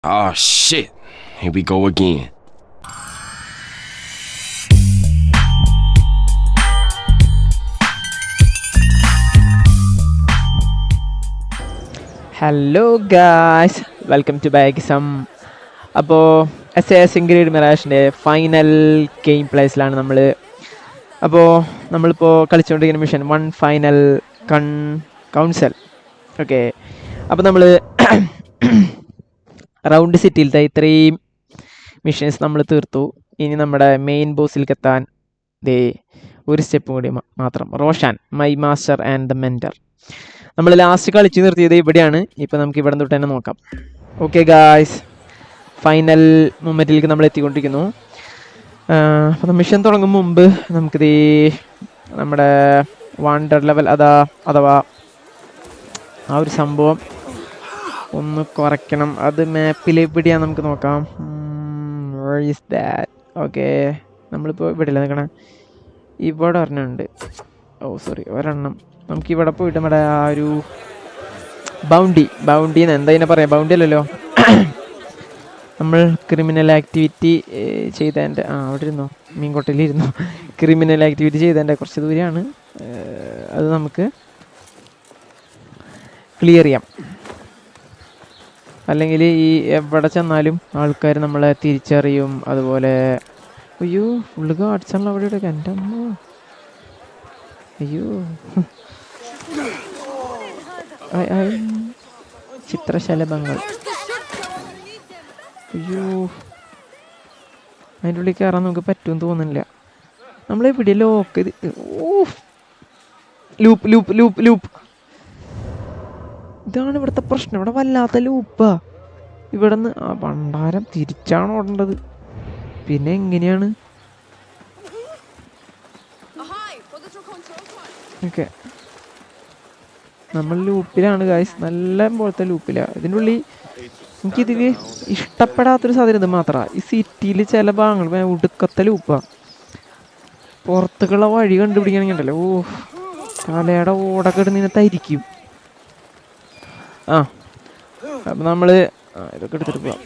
Oh shit. Here we go again. Hello guys, welcome to back some. അപ്പോൾ Assassin Creed മിറാഷിൻ്റെ final game പ്ലേസിലാണ് നമ്മൾ. അപ്പോൾ നമ്മളിപ്പോൾ കളിച്ചുകൊണ്ടിരിക്കുന്ന മിഷൻ 1 ഫൈനൽ കൗൺസിൽ. ഓക്കെ, അപ്പോൾ നമ്മൾ റൗണ്ട് സിറ്റിയിലത്തെ ഇത്രയും മിഷൻസ് നമ്മൾ തീർത്തു. ഇനി നമ്മുടെ മെയിൻ ബോസിലേക്ക് എത്താൻ ഒരു സ്റ്റെപ്പ് കൂടി മാത്രം. Roshan, my master and the mentor. നമ്മൾ ലാസ്റ്റ് കളിച്ച് നിർത്തിയത് ഇവിടെയാണ്. ഇപ്പം നമുക്ക് ഇവിടെ തൊട്ട് തന്നെ നോക്കാം. ഓക്കെ ഗായ്സ്, ഫൈനൽ മൊമെൻറ്റിലേക്ക് നമ്മൾ എത്തിക്കൊണ്ടിരിക്കുന്നു. അപ്പം മിഷൻ തുടങ്ങും മുമ്പ് നമുക്കിത് നമ്മുടെ വാണ്ടർ ലെവൽ അഥവാ ആ ഒരു സംഭവം ഒന്ന് കുറയ്ക്കണം. അത് മാപ്പിൽ എവിടെയാണ് നമുക്ക് നോക്കാം. Where is that? ഓക്കെ, നമ്മളിപ്പോൾ ഇവിടെ അല്ല നിൽക്കണേ, ഇവിടെ ഒരെണ്ണമുണ്ട്. ഒരെണ്ണം നമുക്ക് ഇവിടെ പോയിട്ട് നമ്മുടെ ആ ഒരു ബൗണ്ടിന്ന് എന്താ ഇതിനെ പറയാം, ബൗണ്ടി അല്ലല്ലോ, നമ്മൾ ക്രിമിനൽ ആക്ടിവിറ്റി ചെയ്തതിൻ്റെ അവിടെ ഇരുന്നോ, മീൻകൊട്ടയിലിരുന്നോ, ക്രിമിനൽ ആക്ടിവിറ്റി ചെയ്തതിൻ്റെ കുറച്ച് ദൂരെയാണ്. അത് നമുക്ക് ക്ലിയർ ചെയ്യാം. അല്ലെങ്കിൽ ഈ എവിടെ ചെന്നാലും ആൾക്കാർ നമ്മളെ തിരിച്ചറിയും. അതുപോലെ അയ്യോ ഫുള്ള് ഗാർഡ്സാണല്ലോ അവിടെ ഇവിടെയൊക്കെ. എൻ്റെ അമ്മ, അയ്യോ ചിത്രശലഭങ്ങൾ. അയ്യോ, അതിൻ്റെ ഉള്ളിൽ കയറാൻ നമുക്ക് പറ്റുമെന്ന് തോന്നുന്നില്ല. നമ്മളെവിടെ ലോക്ക് ഇത്? ലൂപ്പ് ലൂപ്പ് ലൂപ്പ് ലൂപ്പ് ഇതാണ് ഇവിടുത്തെ പ്രശ്നം. ഇവിടെ വല്ലാത്ത ലൂപ്പാ. ഇവിടെ നിന്ന് ആ ഭണ്ഡാരം തിരിച്ചാണ് ഓടേണ്ടത്. പിന്നെ എങ്ങനെയാണ്? ഓക്കെ, നമ്മൾ ലൂപ്പിലാണ് ഗായ്സ്, നല്ല പോലത്തെ ലൂപ്പിലാണ്. ഇതിൻ്റെ ഉള്ളിൽ എനിക്കിതിൽ ഇഷ്ടപ്പെടാത്തൊരു സാധനം ഇത് മാത്രമാണ്. ഈ സിറ്റിയിൽ ചില ഭാഗങ്ങൾ ഒടുക്കത്തെ ലൂപ്പാണ്. പുറത്തേക്കുള്ള വഴി കണ്ടുപിടിക്കണമെങ്കിൽ ഉണ്ടല്ലോ, തലയുടെ ഓടൊക്കെ ഇടുന്നതിനകത്തായിരിക്കും. അപ്പം നമ്മൾ ഇതൊക്കെ എടുത്തിട്ട് പോവാം.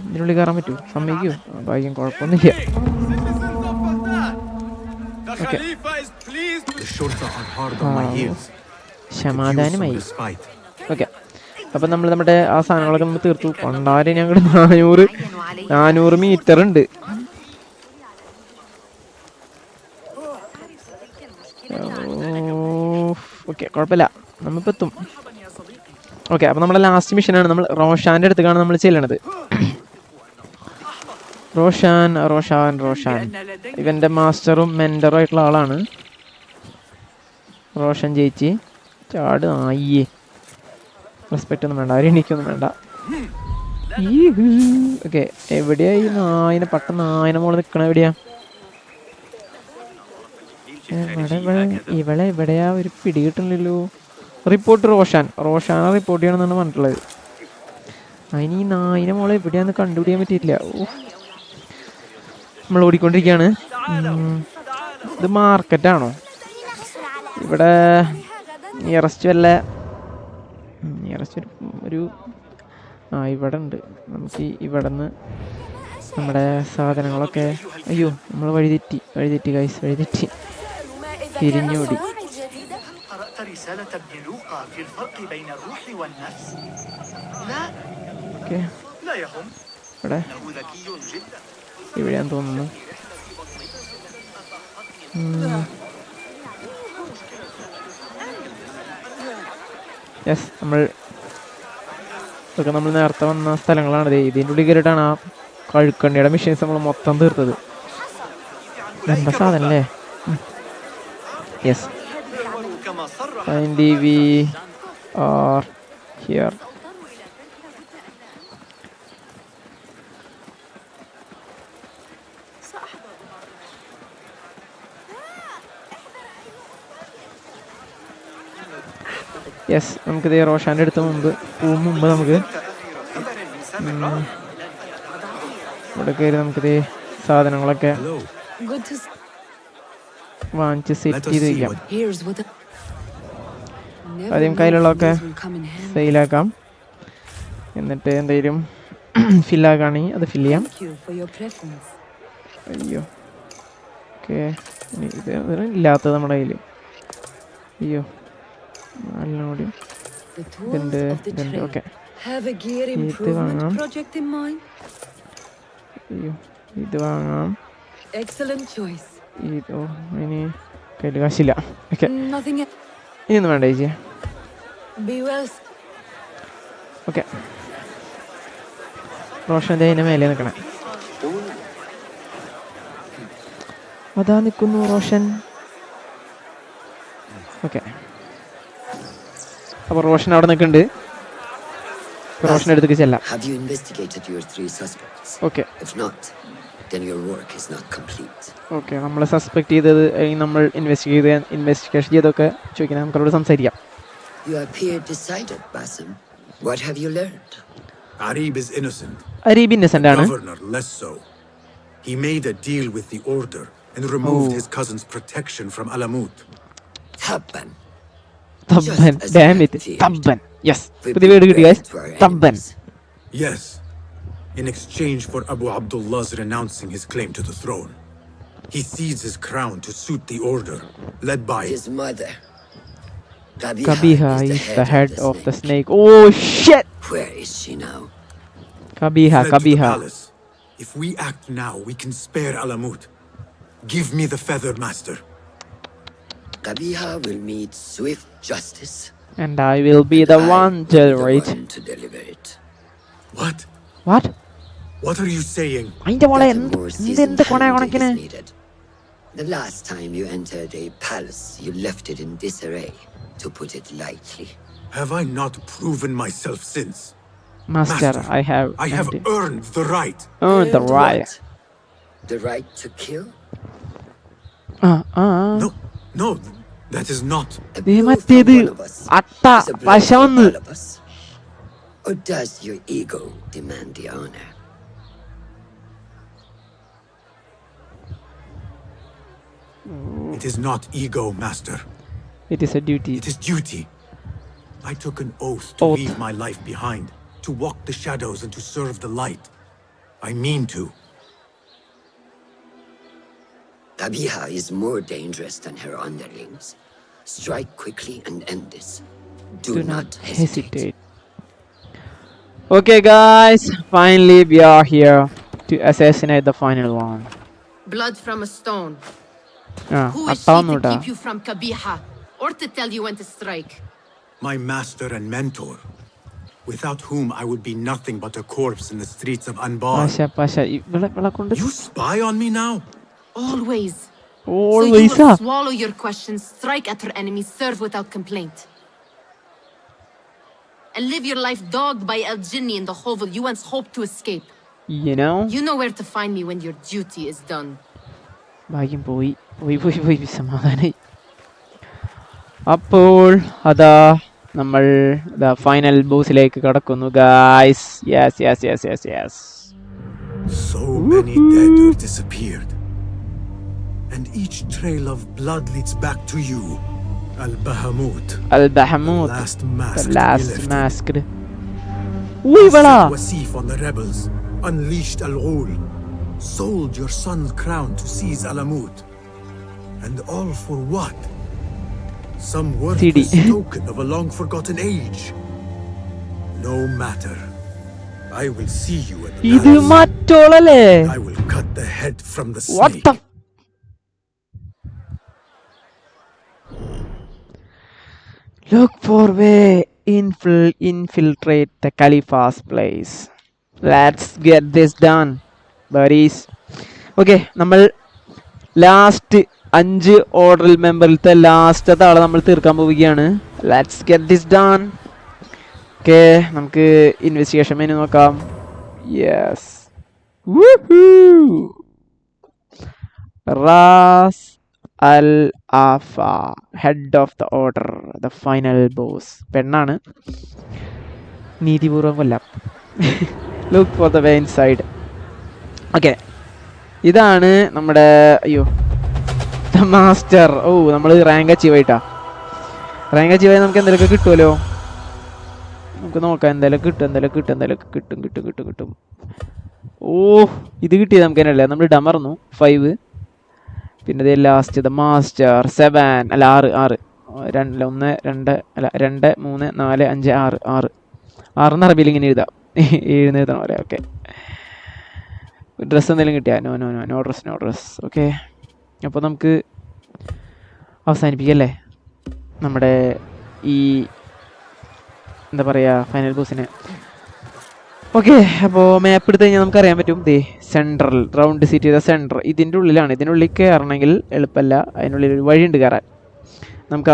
ഇതിനുള്ളിൽ കയറാൻ പറ്റുമോ? സമ്മതിക്കുമോ? ഭാഗ്യം, കുഴപ്പമൊന്നുമില്ല. ഓക്കെ, സമാധാനമായി. ഓക്കെ, അപ്പം നമ്മൾ നമ്മുടെ ആ സാധനങ്ങളൊക്കെ നമ്മൾ തീർത്തു. പണ്ടാരെ ഞങ്ങൾ 400 മീറ്റർ ഉണ്ട്. ഓക്കെ, കുഴപ്പമില്ല, നമ്മളിപ്പോൾ എത്തും. ഓക്കെ, അപ്പം നമ്മുടെ ലാസ്റ്റ് മിഷനാണ്. നമ്മൾ റോഷാൻ്റെ അടുത്തേക്കാണ് നമ്മൾ ചെല്ലണത്. റോഷാൻ ഇവൻ്റെ മാസ്റ്ററും മെൻറ്ററും ആയിട്ടുള്ള ആളാണ്. റോഷൻ ജയിച്ച് ചാട്. ആയിയേ, റെസ്പെക്റ്റ് ഒന്നും വേണ്ട, ആരും എനിക്കൊന്നും വേണ്ട. ഓക്കെ, എവിടെയാ ഈ നായനെ നായനെ മോള് നിൽക്കണ? എവിടെയാ ഇവളെ എവിടെയാ? ഒരു പിടി കിട്ടണില്ലല്ലോ. റിപ്പോർട്ട് റോഷാനെ റിപ്പോർട്ട് ചെയ്യണമെന്നാണ് പറഞ്ഞിട്ടുള്ളത്. അതിന് ഈ നായിനെ മോളെ എവിടെയാന്ന് കണ്ടുപിടിക്കാൻ പറ്റിയിട്ടില്ല. നമ്മൾ ഓടിക്കൊണ്ടിരിക്കുകയാണ്. ഇത് മാർക്കറ്റാണോ? ഇവിടെ നിയറസ്റ്റ് ഒരു ഇവിടെ ഉണ്ട്. നമുക്ക് ഇവിടെ നിന്ന് നമ്മുടെ സാധനങ്ങളൊക്കെ, അയ്യോ നമ്മൾ വഴിതെറ്റി ഗൈസ്, തിരിഞ്ഞോടി. ഓക്കെ, ഇവിടെയാന്ന് തോന്നുന്നു. യെസ്, ഇതൊക്കെ നമ്മൾ നേരത്തെ വന്ന സ്ഥലങ്ങളാണ്. ഇതിൻ്റെ ഉള്ളിൽ കയറിയിട്ടാണ് ആ കഴുക്കണ്ണിയുടെ മെഷീൻസ് നമ്മൾ മൊത്തം തീർത്തത്. എന്താ സാധനം അല്ലേ? Yes, we are here. Yes, നമുക്കിത് റോഷാൻ്റെ അടുത്ത് മുമ്പ് നമുക്ക് ഇവിടെ കയറി നമുക്കിത് സാധനങ്ങളൊക്കെ വാങ്ങിച്ച് സെറ്റ് ചെയ്ത് വയ്ക്കാം. ആദ്യം കയ്യിലുള്ളതൊക്കെ സെയിലാക്കാം. എന്നിട്ട് എന്തെങ്കിലും ഫില്ലാക്കുകയാണെങ്കിൽ അത് ഫില്ല് ചെയ്യാം. അയ്യോ ഓക്കെ, ഇത് ഇല്ലാത്തത് നമ്മുടെ കയ്യിൽ. അയ്യോ എല്ലാം കൂടി ഇതുണ്ട് ഇതുണ്ട്. ഓക്കെ ഇത് വാങ്ങാം. അയ്യോ ഇത് വാങ്ങാം. ഇതോ ഇനി കയ്യിൽ കാശില്ല. ഓക്കെ ഇനിയൊന്നും വേണ്ട ചേച്ചി. ഓക്കെ റോഷൻ്റെ അതിൻ്റെ മേലെ നിൽക്കണേ. അതാ നിൽക്കുന്നു റോഷൻ. ഓക്കെ അപ്പോൾ റോഷൻ അവിടെ നിൽക്കുന്നുണ്ട്. റോഷൻ്റെ അടുത്തേക്ക് ചെല്ലാം. ഓക്കെ ഓക്കെ നമ്മൾ സസ്പെക്ട് ചെയ്തത് നമ്മൾ ഇൻവെസ്റ്റിഗേഷൻ ചെയ്തൊക്കെ ചോദിക്കണം. നമുക്ക് അവരോട് സംസാരിക്കാം. Arib is innocent. Arib innocent ആണ്. Governor less so. He made a deal with the order and removed his cousin's protection from Alamut. Tabban. Damn it. Tabban. Yes. പുതിയ വേർഡ് കിട്ടി guys. Tabban. Yes. In exchange for Abu Abdullah's renouncing his claim to the throne, he cedes his crown to suit the order, led by his mother. Qabiha is the head of the snake. Oh shit! Where is she now? Qabiha. If we act now, we can spare Alamut. Give me the feather, master. Qabiha will meet swift justice. And I will be the one to deliver it. What? What are you saying? The last time you entered a palace, you left it in disarray, to put it lightly. Have I not proven myself since? Master, I have earned the right. The right. The right to kill? No, that is not. Or does your ego demand the honor? It is not ego, master. It is a duty. It is duty. I took an oath to leave my life behind, to walk the shadows and to serve the light. I mean to. Qabiha is more dangerous than her underlings. Strike quickly and end this. Do not hesitate. Okay guys, finally we are here to assassinate the final one. Blood from a stone. Who is she to keep you from Qabiha, or to tell you when to strike? My master and mentor, without whom I would be nothing but a corpse in the streets of Anbar. You spy on me now? Always. So you will swallow your questions, strike at her enemies, serve without complaint. And live your life dogged by El Jinni in the hovel you once hoped to escape. You know? You know where to find me when your duty is done. ഭാഗ്യം പോയി സമാധാനായി. അപ്പോൾ അതാ നമ്മൾ final ബോസിലേക്ക് കടക്കുന്നു guys. Yes. So many dead or disappeared, and each trail of blood leads back to you, Al-Bahamut, the last masked. Wasif on the rebels, unleashed Al-Ghul, sold your son's crown to seize Alamut, and all for what? Some worthless token of a long-forgotten age. No matter. I will see you at the palace. I will cut the head from the snake. What the? Look for way infiltrate the Khalifa's place. Let's get this done, buddies. Okay, നമ്മൾ last 5 ഓർഡറൽ മെമ്പറിലത്തെ ലാസ്റ്റത്തെ ആളെ നമ്മൾ തീർക്കാൻ പോവുകയാണ്. Let's get this done. Okay, നമുക്ക് investigation menu നോക്കാം. Yes, Ras al Afa, head of the order, the final boss. പെണ്ണാണ്, നീതിപൂർവം കൊല്ലാം. Look for the way inside. Okay, ഇതാണ് നമ്മുടെ മാസ്റ്റർ. നമ്മൾ റാങ്ക് അച്ചീവ് ആയിട്ടാ. റാങ്ക് അച്ചീവ് ആയി നമുക്ക് എന്തെങ്കിലുമൊക്കെ കിട്ടുമല്ലോ. നമുക്ക് നോക്കാം എന്തായാലും കിട്ടും. ഓ ഇത് കിട്ടിയത് നമുക്ക് തന്നെയല്ലേ, നമ്മൾ ഇടാൻ മറന്നു. 5 പിന്നെ ഇത് ലാസ്റ്റ് ദ മാസ്റ്റർ 7 അല്ല 6 1 2 അല്ല 2 3 4 5 6 6 അറബിയിൽ ഇങ്ങനെ എഴുതാം. 7 എഴുതണം പോലെ. ഓക്കെ ഡ്രസ്സ് എന്തെങ്കിലും കിട്ടിയാ? No dress. ഓക്കെ അപ്പോൾ നമുക്ക് അവസാനിപ്പിക്കല്ലേ നമ്മുടെ ഈ എന്താ പറയുക ഫൈനൽ ബോസിനെ. ഓക്കെ അപ്പോൾ മാപ്പ് എടുത്ത് കഴിഞ്ഞാൽ നമുക്ക് അറിയാൻ പറ്റും. സെൻട്രൽ റൗണ്ട് സീറ്റ് ചെയ്ത സെൻറ്റർ ഇതിൻ്റെ ഉള്ളിലാണ്. ഇതിനുള്ളിൽ കയറണമെങ്കിൽ എളുപ്പമല്ല, അതിനുള്ളിൽ ഒരു വഴിയുണ്ട് കയറാൻ. നമുക്ക്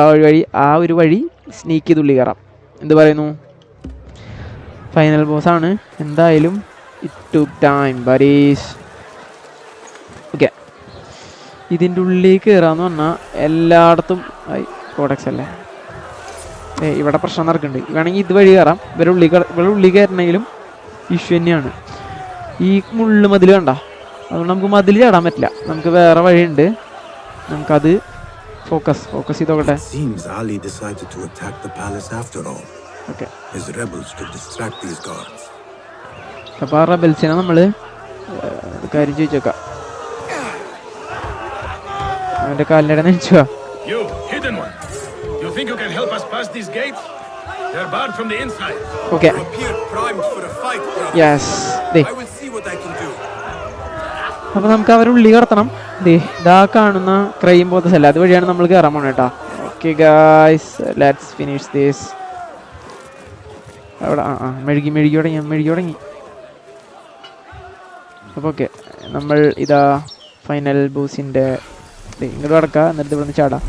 ആ ഒരു വഴി സ്നീക്ക് ചെയ്ത് ഉള്ളിൽ കയറാം. എന്ത് പറയുന്നു? ഫൈനൽ ബോസാണ് എന്തായാലും. It took time buddies. Okay ഇതിൻ്റെ ഉള്ളിൽ കയറാന്ന് പറഞ്ഞാൽ എല്ലായിടത്തും കോഡക്സ് അല്ലേ ഇവിടെ പ്രശ്നം നടക്കുന്നുണ്ട്. വേണമെങ്കിൽ ഇതുവഴി കയറാം. ഇവരുടെ ഉള്ളിൽ കയറണമെങ്കിലും ഇഷ്യൂ തന്നെയാണ്. ഈ മുള്ളു മതിൽ കണ്ട, അതുകൊണ്ട് നമുക്ക് മതിൽ ചാടാൻ പറ്റില്ല. നമുക്ക് വേറെ വഴിയുണ്ട്, നമുക്കത് ഫോക്കസ് ചെയ്തോക്കട്ടെ. ഓക്കെ അപ്പോൾ ആ റെബൽസിനെ നമ്മൾ കാര്യം ചോദിച്ചേക്കാം. അവൻ്റെ കാലിനിടെ നനച്ചുവാ. Okay. Yes. അപ്പോൾ നമുക്ക് അവരുടെ ഉള്ളിൽ കടത്തണം. ഇതാ കാണുന്ന ക്രൈം പോലത്തെ സ്ഥലം, അതുവഴിയാണ് നമ്മൾ കയറാൻ പോണേ കേട്ടോ. Okay guys let's finish this. അവിടെ മെഴുകി തുടങ്ങി. അപ്പോൾ ഓക്കെ നമ്മൾ ഇതാ ഫൈനൽ ബോസിൻ്റെ ഇങ്ങോട്ട് കടക്കുക. എന്നിട്ട് ഇവിടെ നിന്ന് ചാടാം.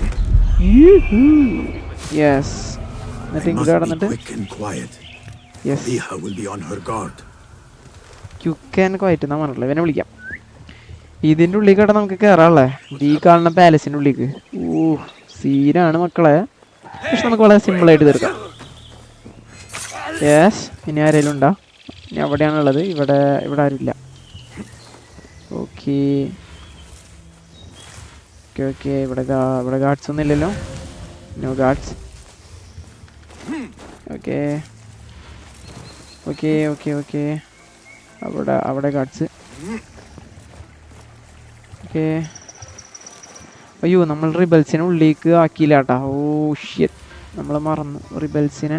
യെസ് എന്നിട്ട് ഇങ്ങോട്ട് കടന്നിട്ട് ക്യുക്ക് ആൻഡ് ക്വയറ്റ് എന്നാ പറഞ്ഞിട്ടുള്ളത്. ഇവനെ വിളിക്കാം. ഇതിൻ്റെ ഉള്ളിൽ കട നമുക്ക് കയറാമല്ലേ, ഈ കാണുന്ന പാലസിൻ്റെ ഉള്ളിലേക്ക്. സീനാണ് മക്കളെ, പക്ഷെ നമുക്ക് വളരെ സിമ്പിളായിട്ട് തീർക്കാം. യെസ് ഇനി ആരെങ്കിലും ഉണ്ടോ? ഇനി അവിടെയാണുള്ളത്. ഇവിടെ ആരുമില്ല. ഓക്കെ ഇവിടെ ഗാർഡ്സ് ഒന്നും ഇല്ലല്ലോ. No guards. ഓക്കെ അവിടെ ഗാർഡ്സ്. ഓക്കെ അയ്യോ നമ്മൾ റിബൽസിനെ ഉള്ളിലേക്ക് ആക്കിയില്ല കേട്ടാ. ഷിറ്റ് നമ്മൾ മറന്നു. റിബൽസിനെ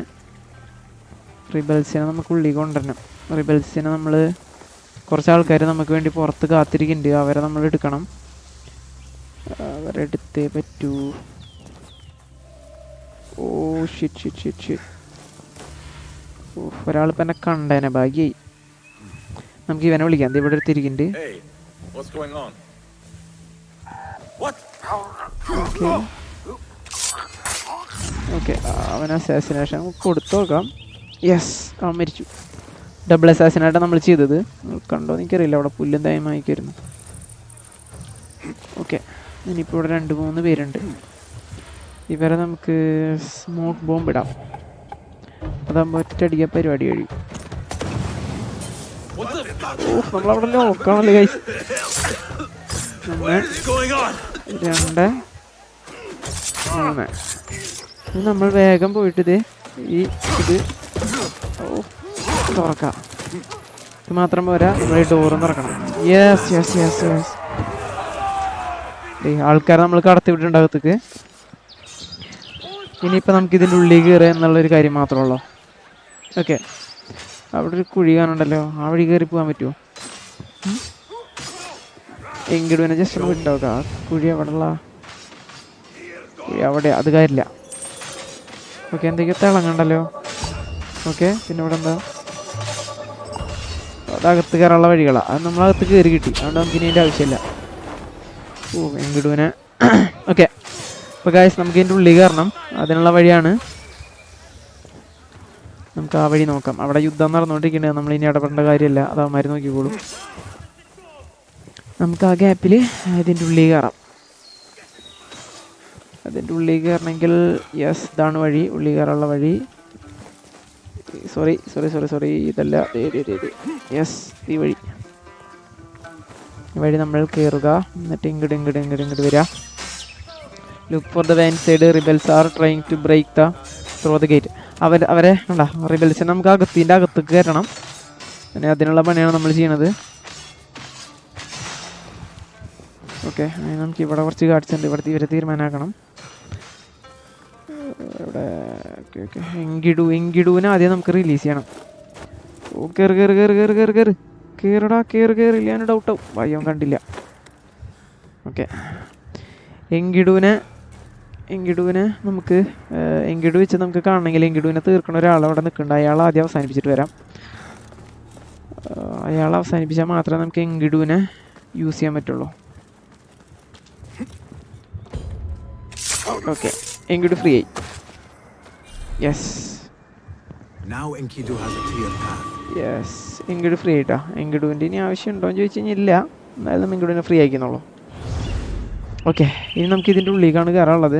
നമുക്ക് ഉള്ളിൽ കൊണ്ടുവരണം. റിബൽസിനെ നമ്മൾ കുറച്ച് ആൾക്കാർ നമുക്ക് വേണ്ടി പുറത്ത് കാത്തിരിക്കുന്നുണ്ട്. അവരെ നമ്മൾ എടുക്കണം. അവരെടുത്തേ പറ്റൂ. ഷിറ്റ് ഒരാളിപ്പോൾ എന്നെ കണ്ടേനെ, ഭാഗ്യായി. നമുക്ക് ഇവനെ വിളിക്കാം. ഇവിടെ എടുത്തിരിക്കുന്നുണ്ട്. ഓക്കെ അവൻ അസാസിനേഷൻ കൊടുത്തു നോക്കാം. യെസ് അവൻ മരിച്ചു. ഡബിൾ അസാസിനായിട്ടാണ് നമ്മൾ ചെയ്തത്. കണ്ടോ എനിക്കറിയില്ല, അവിടെ പുല്ലും തയ്യമായിക്കായിരുന്നു. ഓക്കെ ഇനിയിപ്പോൾ ഇവിടെ 2-3 പേരുണ്ട്. ഇവരെ നമുക്ക് സ്മോക്ക് ബോംബ് ഇടാം. അതാകുമ്പോൾ ഒറ്റയടിക്കാൻ പരിപാടി കഴിയും. നമ്മളവിടെ ലോക്കാണല്ലോ ഗൈസ്. 1 2 3 ഇത് നമ്മൾ വേഗം പോയിട്ട് ഇത് തുറക്കാം. ഇത് മാത്രം പോരാ, നമ്മൾ ഈ ഡോറും തുറക്കണം. യെസ് ആൾക്കാരെ നമ്മൾ കടത്തി വിട്ടിട്ടുണ്ടാകത്തേക്ക്. ഇനിയിപ്പോൾ നമുക്ക് ഇതിൻ്റെ ഉള്ളിൽ കയറുക എന്നുള്ളൊരു കാര്യം മാത്രമേ ഉള്ളൂ. ഓക്കെ അവിടെ ഒരു കുഴി കാണുന്നുണ്ടല്ലോ, ആ വഴി കയറി പോകാൻ പറ്റുമോ? എങ്കിലും പിന്നെ ജസ്റ്റ് ഒന്ന് വിട്ടുണ്ടാവുക. ആ കുഴി അവിടെയുള്ള കുഴി അവിടെ, അത് കാര്യമില്ല. ഓക്കെ എന്തൊക്കെയോ തിളങ്ങണ്ടല്ലോ. ഓക്കെ പിന്നെ ഇവിടെ എന്താ? അതകത്ത് കയറാനുള്ള വഴികളാണ്. അത് നമ്മളകത്ത് കയറി കിട്ടി, അതുകൊണ്ട് നമുക്ക് ഇനി അതിൻ്റെ ആവശ്യമില്ല. എങ്കിടുവിനെ ഓക്കെ അപ്പോൾ ഗായ്സ് നമുക്ക് ഇതിൻ്റെ ഉള്ളിൽ കയറണം. അതിനുള്ള വഴിയാണ്. നമുക്ക് ആ വഴി നോക്കാം. അവിടെ യുദ്ധം നടന്നുകൊണ്ടിരിക്കുന്നത്, നമ്മൾ ഇനി ഇടപെടേണ്ട കാര്യമില്ല. അത് അവന്മാർ നോക്കിക്കോളും. നമുക്ക് ആ ഗ്യാപ്പിൽ ഇതിൻ്റെ ഉള്ളിൽ കയറാം. അതിൻ്റെ ഉള്ളിൽ കയറണമെങ്കിൽ യെസ് ഇതാണ് വഴി, ഉള്ളിൽ കയറാനുള്ള വഴി. സോറി ഇതല്ല, യെസ് ഈ വഴി നമ്മൾ കയറുക. എന്നിട്ട് ഇങ്ങോട്ട് വരിക. Look for the vine side, rebels are trying to break through the gate. അവരെ ഉണ്ടാ റിബൽസിനെ നമുക്ക് അകത്തിൻ്റെ അകത്തേക്ക് കയറ്റണം. പിന്നെ അതിനുള്ള പണിയാണ് നമ്മൾ ചെയ്യണത്. ഓക്കെ, നമുക്ക് ഇവിടെ കുറച്ച് ഗാർഡ്സ് ഉണ്ട്. ഇവിടുത്തെ ഇവരെ തീരുമാനമാക്കണം. ഇവിടെ ഓക്കെ ഓക്കെ എങ്കിടുവിനെ ആദ്യം നമുക്ക് റിലീസ് ചെയ്യണം. ഓ കയറില്ല, ഞാൻ ഡൗട്ടാവും. ഭയം കണ്ടില്ല. ഓക്കെ, എങ്കിടുവിനെ നമുക്ക് എങ്കിടു വെച്ച് നമുക്ക് കാണണമെങ്കിൽ എങ്കിടുവിനെ തീർക്കണ ഒരാൾ അവിടെ നിൽക്കുന്നുണ്ട്. അയാൾ ആദ്യം അവസാനിപ്പിച്ചിട്ട് വരാം. അയാൾ അവസാനിപ്പിച്ചാൽ മാത്രമേ നമുക്ക് എങ്കിടുവിനെ യൂസ് ചെയ്യാൻ പറ്റുള്ളൂ. ഓക്കെ, എങ്കിടു ഫ്രീ ആയി. യെസ് യെസ്, എങ്കിടു ഫ്രീ ആയിട്ടാ. എങ്കിടുവിൻ്റെ ഇനി ആവശ്യമുണ്ടോ എന്ന് ചോദിച്ചു കഴിഞ്ഞാൽ ഇല്ല. എന്നാലും എങ്കിടുവിനെ ഫ്രീ ആക്കിയെന്നുള്ളൂ. ഓക്കെ, ഇനി നമുക്ക് ഇതിൻ്റെ ഉള്ളിലേക്കാണ് കയറാനുള്ളത്.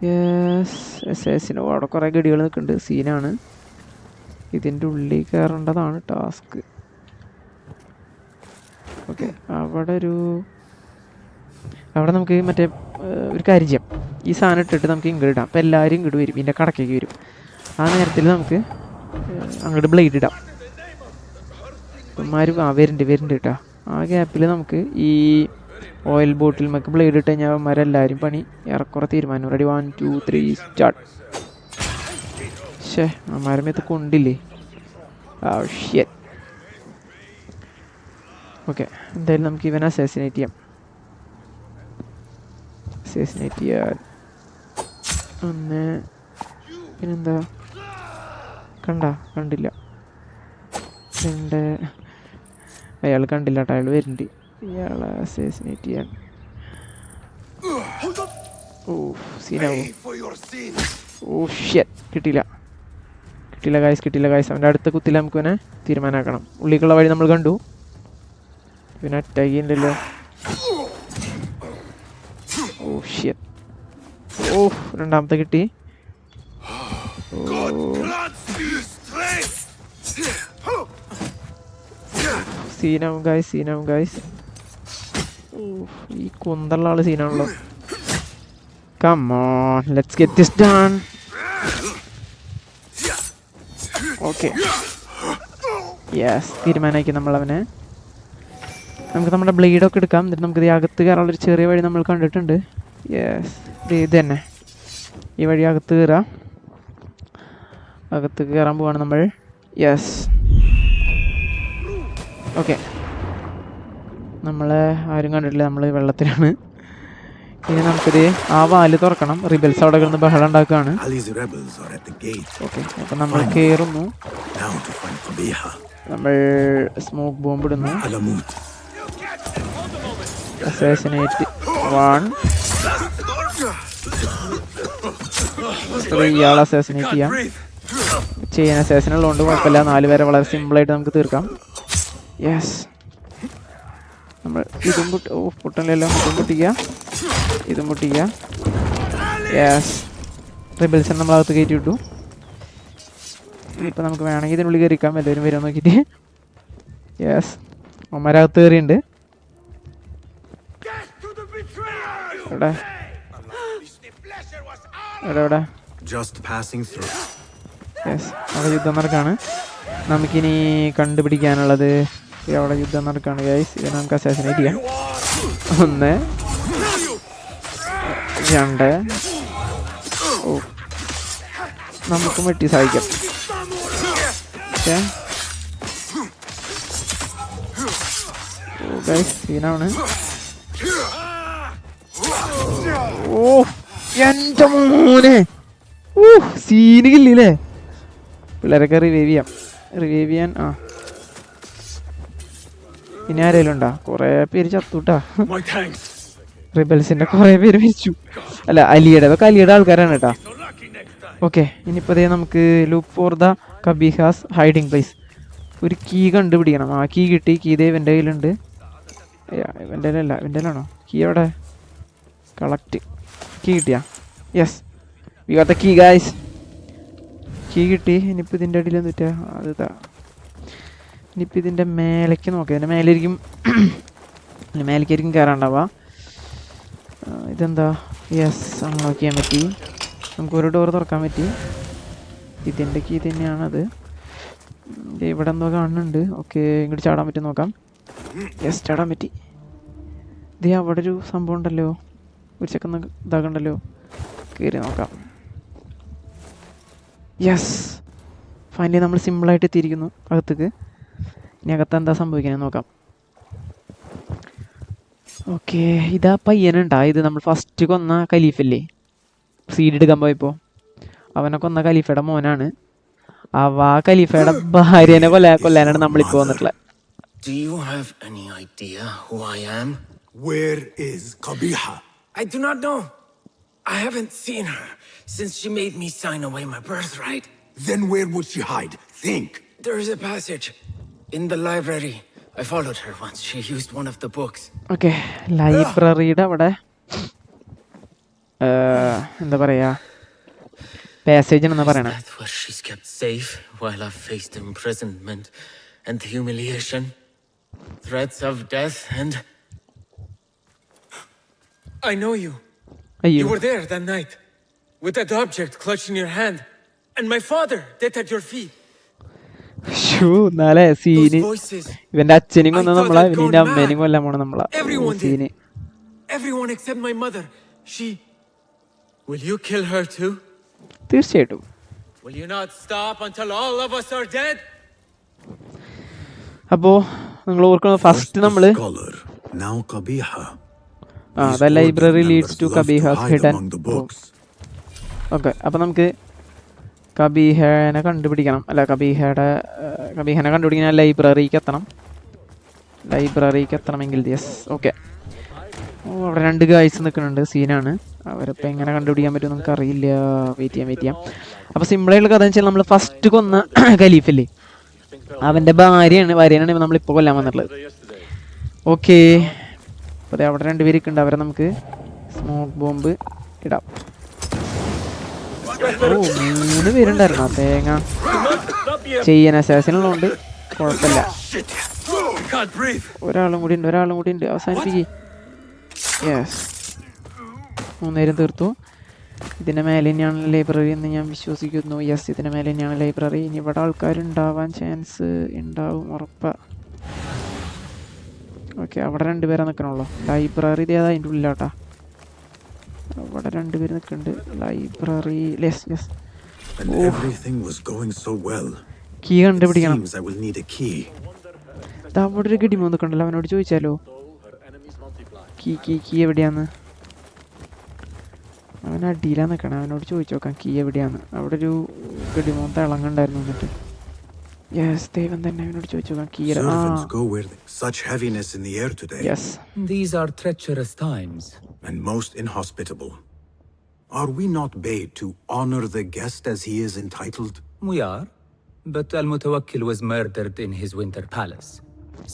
യെസ്, എസ് അവിടെ കുറേ ഗഡികൾ നിൽക്കുന്നുണ്ട്. സീനാണ്. ഇതിൻ്റെ ഉള്ളിൽ കയറേണ്ടതാണ് ടാസ്ക്. ഓക്കെ, അവിടെ നമുക്ക് മറ്റേ ഒരു കാര്യം ചെയ്യാം. ഈ സാധനം ഇട്ടിട്ട് നമുക്ക് ഇങ്ങോട്ട് ഇടാം. അപ്പോൾ എല്ലാവരും ഇങ്ങോട്ട് വരും, ഇതിൻ്റെ കടക്കേക്ക് വരും. ആ നേരത്തിൽ നമുക്ക് അങ്ങോട്ട് ബ്ലേഡ് ഇടാം. ഇവന്മാർ വരുന്നുണ്ട് കേട്ടോ. ആ ഗ്യാപ്പിൽ നമുക്ക് ഈ ഓയിൽ ബോട്ടിൽ നമുക്ക് ബ്ലേഡ് ഇട്ട് കഴിഞ്ഞാൽ അവന്മാരെല്ലാവരും പണി ഏറെക്കുറെ തീരുമാനം. Ready 1 2 3 start. ശേ, അവന്മാരമേത്ത് കൊണ്ടില്ലേ. ഓക്കെ, എന്തായാലും നമുക്ക് ഇവനെ അസാസിനേറ്റ് ചെയ്യാം. ഒന്ന് പിന്നെന്താ കണ്ടില്ല. രണ്ട് അയാൾ കണ്ടില്ല കേട്ടോ. അയാൾ വരുന്നുണ്ട്. ഇയാളെ അസാസിനേറ്റ് ചെയ്യാൻ. ഓ സീനാവും. ഓ ഷ്യത്, കിട്ടിയില്ല ഗൈസ്. അവൻ്റെ അടുത്ത കുത്തില്ല. നമുക്ക് അവനെ തീരുമാനമാക്കണം. ഉള്ളിക്കുള്ള വഴി നമ്മൾ കണ്ടു. പിന്നെ അറ്റാക്ക് ചെയ്യണ്ടല്ലോ. ഓ ഷ്യത്. ഓ രണ്ടാമത്തെ കിട്ടി. സീനാവും ഗൈസ്. ഈ കുന്തള്ള ആള് സീനാണല്ലോ. Come on, let's get this done. Okay. Yes, തീരുമാനമാക്കി നമ്മളവനെ. നമുക്ക് നമ്മുടെ ബ്ലേഡൊക്കെ എടുക്കാം. എന്നിട്ട് നമുക്ക് ഇത് അകത്ത് കയറാനുള്ളൊരു ചെറിയ വഴി നമ്മൾ കണ്ടിട്ടുണ്ട്. യെസ്, ഇത് തന്നെ. ഈ വഴി അകത്ത് കയറാൻ പോവാണ് നമ്മൾ. Yes, okay. നമ്മളെ ആരും കണ്ടിട്ടില്ല, നമ്മൾ വെള്ളത്തിലാണ്. ഇനി നമുക്കിത് ആ വാല് തുറക്കണം. റിബൽസ് അവിടെ കിടന്ന് ബഹളം ഉണ്ടാക്കുകയാണ്. ഓക്കെ, അപ്പം നമ്മൾ കയറുന്നു. നമ്മൾ സ്മോക്ക് ബോംബ് ഇടുന്നു. അസാസിനേറ്റ് 1. ഇയാൾ അസാസിനേറ്റ് ചെയ്യാം. അസാസിനുള്ളതുകൊണ്ട് കുഴപ്പമില്ല. 4 പേരെ വളരെ സിമ്പിളായിട്ട് നമുക്ക് തീർക്കാം. യെസ്, നമ്മൾ ഇതും പൊട്ടല്ലോ. ഇതും പൊട്ടിക്കുക. യെസ്, റിബൽസിനെ നമ്മളകത്ത് കയറ്റി വിട്ടു. ഇപ്പം നമുക്ക് വേണമെങ്കിൽ ഇതിനുള്ളിൽ കയറിക്കാം. എല്ലാവരും വരാൻ നോക്കിയിട്ട്. യെസ്, അമ്മമാരകത്ത് കയറിയുണ്ട്. എവിടെ യെസ്, അവിടെ യുദ്ധം നടക്കാണ്. നമുക്കിനി കണ്ടുപിടിക്കാനുള്ളത് അവിടെ യുദ്ധം നടക്കാണ് ഗൈസ്. ഇത് നമുക്ക് അസാസിനേറ്റ് ചെയ്യാം. 1 2. ഓ, നമുക്കും വെട്ടി സഹായിക്കാം. ഓക്കെ, ഓ ഗൈസ് സീനാണ്. ഓ എൻ്റെ മോനെ, ഓ സീന് കില്ലേ. പിള്ളേരൊക്കെ റിവൈവ് ചെയ്യാൻ. ആ, ഇനി ആരെങ്കിലും ഉണ്ടോ? കുറേ പേര് ചത്തുട്ടാ. റിബൽസിന്റെ കുറേ പേര് മരിച്ചു. അല്ല, അതൊക്കെ അലിയുടെ ആൾക്കാരാണ് കേട്ടാ. ഓക്കെ, ഇനിയിപ്പോൾ നമുക്ക് look for the Qabiha's hiding place. ഒരു കീ കണ്ടുപിടിക്കണം. ആ കീ കിട്ടി. കീ ദേ ഇവൻ്റെ കയ്യിലുണ്ട്. ഇവൻ്റെ കയ്യിലാണോ കീ? അവിടെ കളക്ട്. കീ കിട്ടിയാ? Yes, we got the key guys. Key കിട്ടി. ഇനിയിപ്പോൾ ഇതിൻ്റെ അടിയിൽ എന്നിട്ടാ ഇനിയിപ്പോൾ ഇതിൻ്റെ മേലേക്ക് നോക്കാം. ഇതിൻ്റെ മേലേക്കായിരിക്കും കയറാണ്ടാവുക. ഇതെന്താ? യെസ്, അൺലോക്ക് ചെയ്യാൻ പറ്റി. നമുക്കൊരു ഡോർ തുറക്കാൻ പറ്റി. ഇതിൻ്റെ കീ തന്നെയാണത്. ഇവിടെ എന്തോ കാണുന്നുണ്ട്. ഓക്കെ, ഇങ്ങോട്ട് ചാടാൻ പറ്റും നോക്കാം. യെസ്, ചാടാൻ പറ്റി. ഇത് അവിടെ ഒരു സംഭവം ഉണ്ടല്ലോ, ഒരു ചെക്കുന്ന ഇതാക്കണ്ടല്ലോ. കയറി നോക്കാം. യെസ്, ഫൈനലി നമ്മൾ സിമ്പിളായിട്ട് എത്തിയിരിക്കുന്നു അകത്തേക്ക്. ഇനി അകത്ത് എന്താ സംഭവിക്കാൻ നോക്കാം. ഓക്കെ, ഇതാ പയ്യനുണ്ടാ, ഇത് നമ്മൾ ഫസ്റ്റ് കൊന്ന ഖലീഫല്ലേ, സീഡ് എടുക്കാൻ പോയപ്പോൾ അവനെ കൊന്ന ഖലീഫയുടെ മോനാണ്. ആ ഖലീഫയുടെ ഭാര്യനെ കൊല്ലാനാണ് നമ്മളിപ്പോൾ വന്നിട്ടുള്ളത്. Do you have any idea who I am? Where is Qabiha? I do not know. I haven't seen her since she made me sign away my birthright. Then where would she hide? Think. There is a passage in the library. I followed her once. She used one of the books. Okay, ലൈബ്രറിയുടെ അവിടെ എന്താ പറയാ, passage എന്ന് പറയണേ. Is that where she's kept safe while I faced imprisonment and humiliation, threats of death, and I know you. അയ്യോ, You were there that night with that object clutched in your hand, and my father dead at your feet. നാളെ Those scene voices. ഇവന്റെ അച്ഛനും കൊന്ന നമ്മളെ, ഇവന്റെ അമ്മേനും കൊല്ലാൻ പോണ നമ്മളെ Everyone did. Scene. Everyone except my mother. She. Will you kill her too? തീർച്ചയായിട്ടും. Will you not stop until all of us are dead? അപ്പോ നിങ്ങൾ ഓർക്കണം, ഫസ്റ്റ് നമ്മള് Scholar, now Qabiha. the library leads to Qabiha's hidden books. Okay, അപ്പോൾ നമുക്ക് കബീഹനെ കണ്ടുപിടിക്കണം. അല്ല, കബീഹനെ കണ്ടുപിടിക്കാൻ ലൈബ്രറിക്ക് എത്തണമെങ്കിൽ യെസ്. ഓക്കെ, അവിടെ 2 ഗായ്സ് നിൽക്കുന്നുണ്ട്, സീനാണ്. അവരിപ്പോൾ എങ്ങനെ കണ്ടുപിടിക്കാൻ പറ്റും നമുക്കറിയില്ല. വെയിറ്റ് ചെയ്യാം. അപ്പോൾ സിമ്പിളായിട്ടുള്ള കഥ എന്ന് വെച്ചാൽ നമ്മൾ ഫസ്റ്റ് കൊന്ന ഖലീഫല്ലേ, അവൻ്റെ ഭാര്യയാണ് നമ്മളിപ്പോൾ കൊല്ലാൻ വന്നിട്ടുള്ളത്. ഓക്കെ, അപ്പോൾ അവിടെ 2 പേരൊക്കെ ഉണ്ട്. അവരെ നമുക്ക് സ്മോക്ക് ബോംബ് ഇടാം. ഓ, 3 പേരുണ്ടായിരുന്നു. തേങ്ങ ചെയ്യാൻ അസാസിനുള്ളതുകൊണ്ട് കുഴപ്പമില്ല. ഒരാളും കൂടി ഉണ്ട്. അവസാനിപ്പിക്കുക. യെസ്, 3 പേരും തീർത്തു. ഇതിൻ്റെ മേലെ തന്നെയാണ് ലൈബ്രറി എന്ന് ഞാൻ വിശ്വസിക്കുന്നു. യെസ്, ഇതിൻ്റെ മേലെ തന്നെയാണ് ലൈബ്രറി. ഇനി ഇവിടെ ആൾക്കാരുണ്ടാവാൻ ചാൻസ് ഉണ്ടാവും, ഉറപ്പാണ്. ഓക്കെ, അവിടെ 2 പേരെ നിൽക്കണുള്ളൂ. ലൈബ്രറി ഇതേതാ അതിൻ്റെ ഉള്ളിലാട്ടാ. അവിടെ 2 പേര് നിൽക്കുന്നുണ്ട്. Library yes. കീ കണ്ടുപിടിക്കണം. അവിടെ ഒരു ഗഡിമോ നിൽക്കണ്ടല്ലോ, അവനോട് ചോദിച്ചാലോ കീ എവിടെയാന്ന്. അവൻ അടിയിലാണ് നിൽക്കണം, അവനോട് ചോദിച്ചു നോക്കാം കീ എവിടെയാന്ന്. അവിടെ ഒരു ഗഡിമോ തിളങ്ങുണ്ടായിരുന്നു. എന്നിട്ട് യെസ്, ദൈവം തന്നെ, അവനോട് ചോദിച്ചു നോക്കാം key. Yes, These are treacherous times. And most inhospitable. Are we not bade to honor the guest as he is entitled? We are, but Al-Mutawakkil was murdered in his winter palace.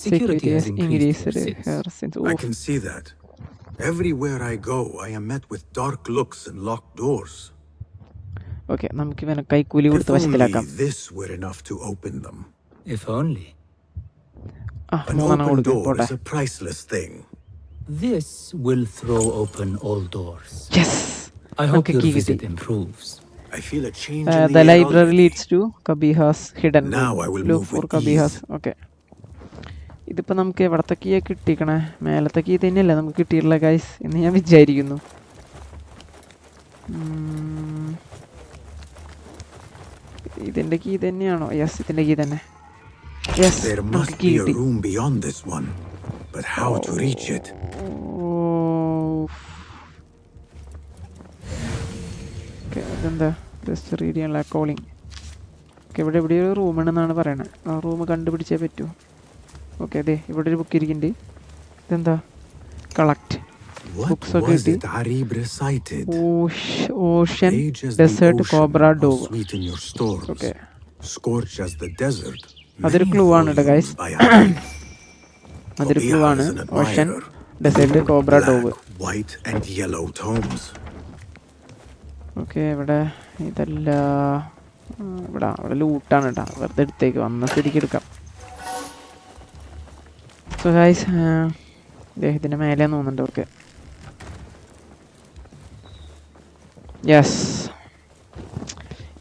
Security has increased since. I can see that. Everywhere I go, I am met with dark looks and locked doors. Okay, നമുക്ക് ഇവനെ കൈക്കൂലി കൊടുത്ത് വശത്തിലാക്കാം. This were enough to open them. If only. An open door is a priceless thing. This will throw open all doors. Yes. I hope your visit improves. I feel a change in the library leads to Qabiha's hidden room. Now I will Look move for with Qabiha's. ease. Okay. ഇതിപ്പോൾ നമുക്ക് എവിടത്തെ key കിട്ടിക്കണേ? മേലത്തെ key തന്നെയല്ലേ നമുക്ക് കിട്ടിയിട്ടുള്ള guys എന്ന് ഞാൻ വിചാരിക്കുന്നു. ഇതിൻ്റെ കീ തന്നെയാണോ? യെസ്, ഇതിൻ്റെ കീ തന്നെ. യെസ്, നമുക്ക് കീ കിട്ടി. But how to reach it? ഇതെന്താ ജസ്റ്റ് റീഡ് ചെയ്യാനുള്ള കോളിംഗ്. ഓക്കെ, ഇവിടെ എവിടെയോ ഒരു റൂമുണ്ടെന്നാണ് പറയണത്. ആ റൂം കണ്ടുപിടിച്ചേ പറ്റൂ. ഓക്കെ, അതെ, ഇവിടെ ഒരു ബുക്ക് ഇരിക്കുന്നുണ്ട്. ഇതെന്താ? കളക്ട് ബുക്സ് ഒക്കെ കിട്ടി. Ocean desert cobra dove. Okay, അതൊരു ക്ലൂ ആണ് കേട്ടോ ഗൈസ്. അതൊരു ക്ലൂ ആണ്. Ocean desert cobra dove. Okay, ഇവിടെ ഇതല്ല, ഇവിടെ ലൂട്ടാണ് കേട്ടോ. വെറുതെ എടുത്തേക്ക് വന്ന സ്ഥിതിക്ക് എടുക്കാം. സോ ഗൈസ്, ഇതിൻ്റെ മേലെ തോന്നുന്നുണ്ട്. ഓക്കെ, യെസ്,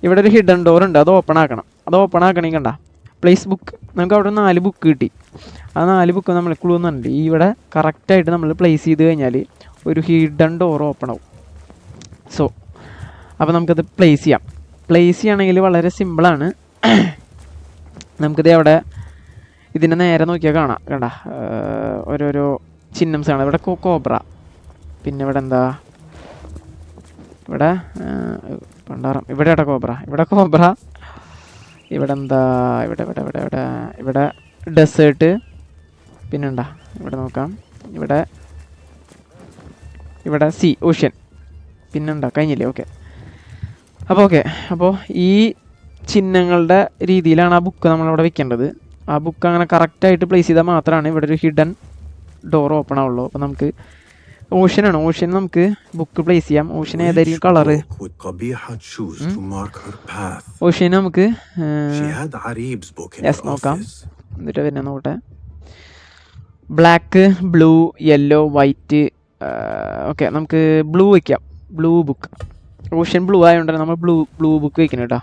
ഇവിടെ ഒരു ഹിഡൻ ഡോർ ഉണ്ട്, അത് ഓപ്പൺ ആക്കണം. അത് ഓപ്പൺ ആക്കണമെങ്കിൽ കണ്ട പ്ലേസ് ബുക്ക്, നമുക്ക് അവിടെ 4 ബുക്ക് കിട്ടി. ആ 4 ബുക്ക് നമ്മൾ ക്ലൂ എന്നുണ്ട് ഇവിടെ കറക്റ്റായിട്ട് നമ്മൾ പ്ലേസ് ചെയ്ത് കഴിഞ്ഞാൽ ഒരു ഹിഡൻ ഡോർ ഓപ്പൺ ആവും. സോ അപ്പോൾ നമുക്കത് പ്ലേസ് ചെയ്യാം. പ്ലേസ് ചെയ്യണമെങ്കിൽ വളരെ സിമ്പിളാണ്. നമുക്കിത് അവിടെ ഇതിൻ്റെ നേരെ നോക്കിയാൽ കാണാം, കണ്ട ഓരോരോ ചിഹ്നംസ് ആണ്. ഇവിടെ കോബ്ര, പിന്നെ ഇവിടെ എന്താ, ഇവിടെ പണ്ടാറം, ഇവിടെ ഇവിടെ കോബ്ര, ഇവിടെ കോബ്ര, ഇവിടെ എന്താ, ഇവിടെ ഇവിടെ ഇവിടെ ഇവിടെ ഇവിടെ ഡെസേർട്ട്, പിന്നെണ്ടാ ഇവിടെ നോക്കാം, ഇവിടെ ഇവിടെ സീ ഓഷ്യൻ, പിന്നെണ്ടാ കഴിഞ്ഞില്ലേ? ഓക്കെ. അപ്പോൾ ഈ ചിഹ്നങ്ങളുടെ രീതിയിലാണ് ആ ബുക്ക് നമ്മളവിടെ വെക്കേണ്ടത്. ആ ബുക്ക് അങ്ങനെ കറക്റ്റായിട്ട് പ്ലേസ് ചെയ്താൽ മാത്രമാണ് ഇവിടെ ഒരു ഹിഡൻ ഡോർ ഓപ്പൺ ആവുള്ളൂ. അപ്പോൾ നമുക്ക് ഓഷ്യനാണ്, ഓഷ്യൻ നമുക്ക് ബുക്ക് പ്ലേസ് ചെയ്യാം. ഓഷ്യൻ ഏതായിരിക്കും കളറ്? ഓഷ്യൻ നമുക്ക് യെസ് നോക്കാം, എന്നിട്ട് പിന്നെ നോക്കട്ടെ. Black, blue, yellow, white. Okay, നമുക്ക് ബ്ലൂ വയ്ക്കാം. ബ്ലൂ ബുക്ക്, ഓഷ്യൻ ബ്ലൂ ആയതുകൊണ്ട് നമ്മൾ ബ്ലൂ ബുക്ക് വയ്ക്കണം കേട്ടോ.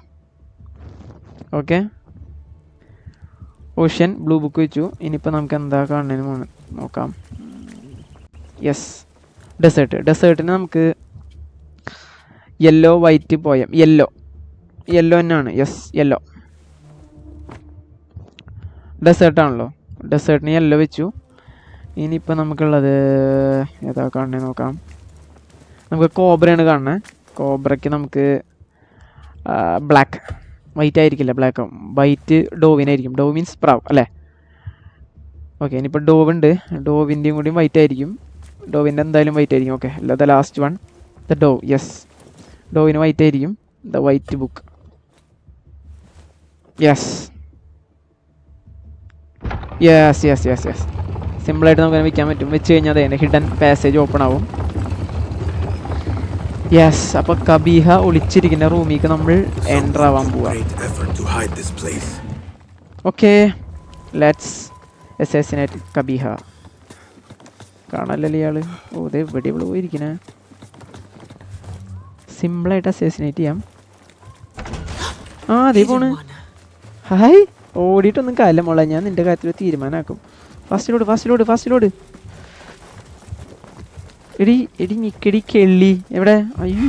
ഓക്കെ, ഓഷ്യൻ ബ്ലൂ ബുക്ക് വെച്ചു. ഇനിയിപ്പോൾ നമുക്ക് എന്താ കാണുന്നതിന് നോക്കാം. യെസ്, ഡെസേർട്ടിന് നമുക്ക് യെല്ലോ, വൈറ്റ്, പോയം. യെല്ലോ തന്നെയാണ്. യെസ്, യെല്ലോ ഡെസേർട്ടാണല്ലോ. ഡെസേർട്ടിന് യെല്ലോ വെച്ചു. ഇനിയിപ്പോൾ നമുക്കുള്ളത് ഏതാ കാണുന്നത് നോക്കാം. നമുക്ക് കോബ്രയാണ് കാണുന്നത്. കോബ്രയ്ക്ക് നമുക്ക് ബ്ലാക്ക്, വൈറ്റ് ആയിരിക്കില്ല, ബ്ലാക്ക് ആവും. വൈറ്റ് ഡോവിനായിരിക്കും. ഡോവ് മീൻസ് പ്രാവ് അല്ലേ? ഓക്കെ, ഇനിയിപ്പോൾ ഡോവ് ഉണ്ട്, ഡോവിൻ്റെയും കൂടിയും വൈറ്റ് ആയിരിക്കും. ഡോവിൻ്റെ എന്തായാലും വൈറ്റ് ആയിരിക്കും. ഓക്കെ, അല്ല the last one the dove. Yes, ഡോവിന് വൈറ്റ് ആയിരിക്കും. The white book. Yes yes yes yes yes സിമ്പിളായിട്ട് നമുക്ക് വെക്കാൻ പറ്റും. വെച്ച് കഴിഞ്ഞാൽ അതിൻ്റെ ഹിഡൻ പാസേജ് ഓപ്പൺ ആവും. യെസ്, അപ്പോൾ കബീഹ ഒളിച്ചിരിക്കുന്ന റൂമിലേക്ക് നമ്മൾ എൻ്റർ ആവാൻ പോവാം. Okay, let's assassinate Qabiha. കാണാനല്ലേ ഇയാൾ? ഓ അതെ, ഇവിടെ ഇവിടെ പോയിരിക്കണേ. സിമ്പിളായിട്ട് അസാസിനേറ്റ് ചെയ്യാം. ആ അതേ പോണ്. ഹായ്, ഓടിയിട്ടൊന്നും കാര്യം മോളെ, ഞാൻ നിൻ്റെ കാര്യത്തിൽ തീരുമാനമാക്കും. ഫാസ്റ്റിലോട്. എടി നിക്കടി കെള്ളി, എവിടെ? അയ്യോ,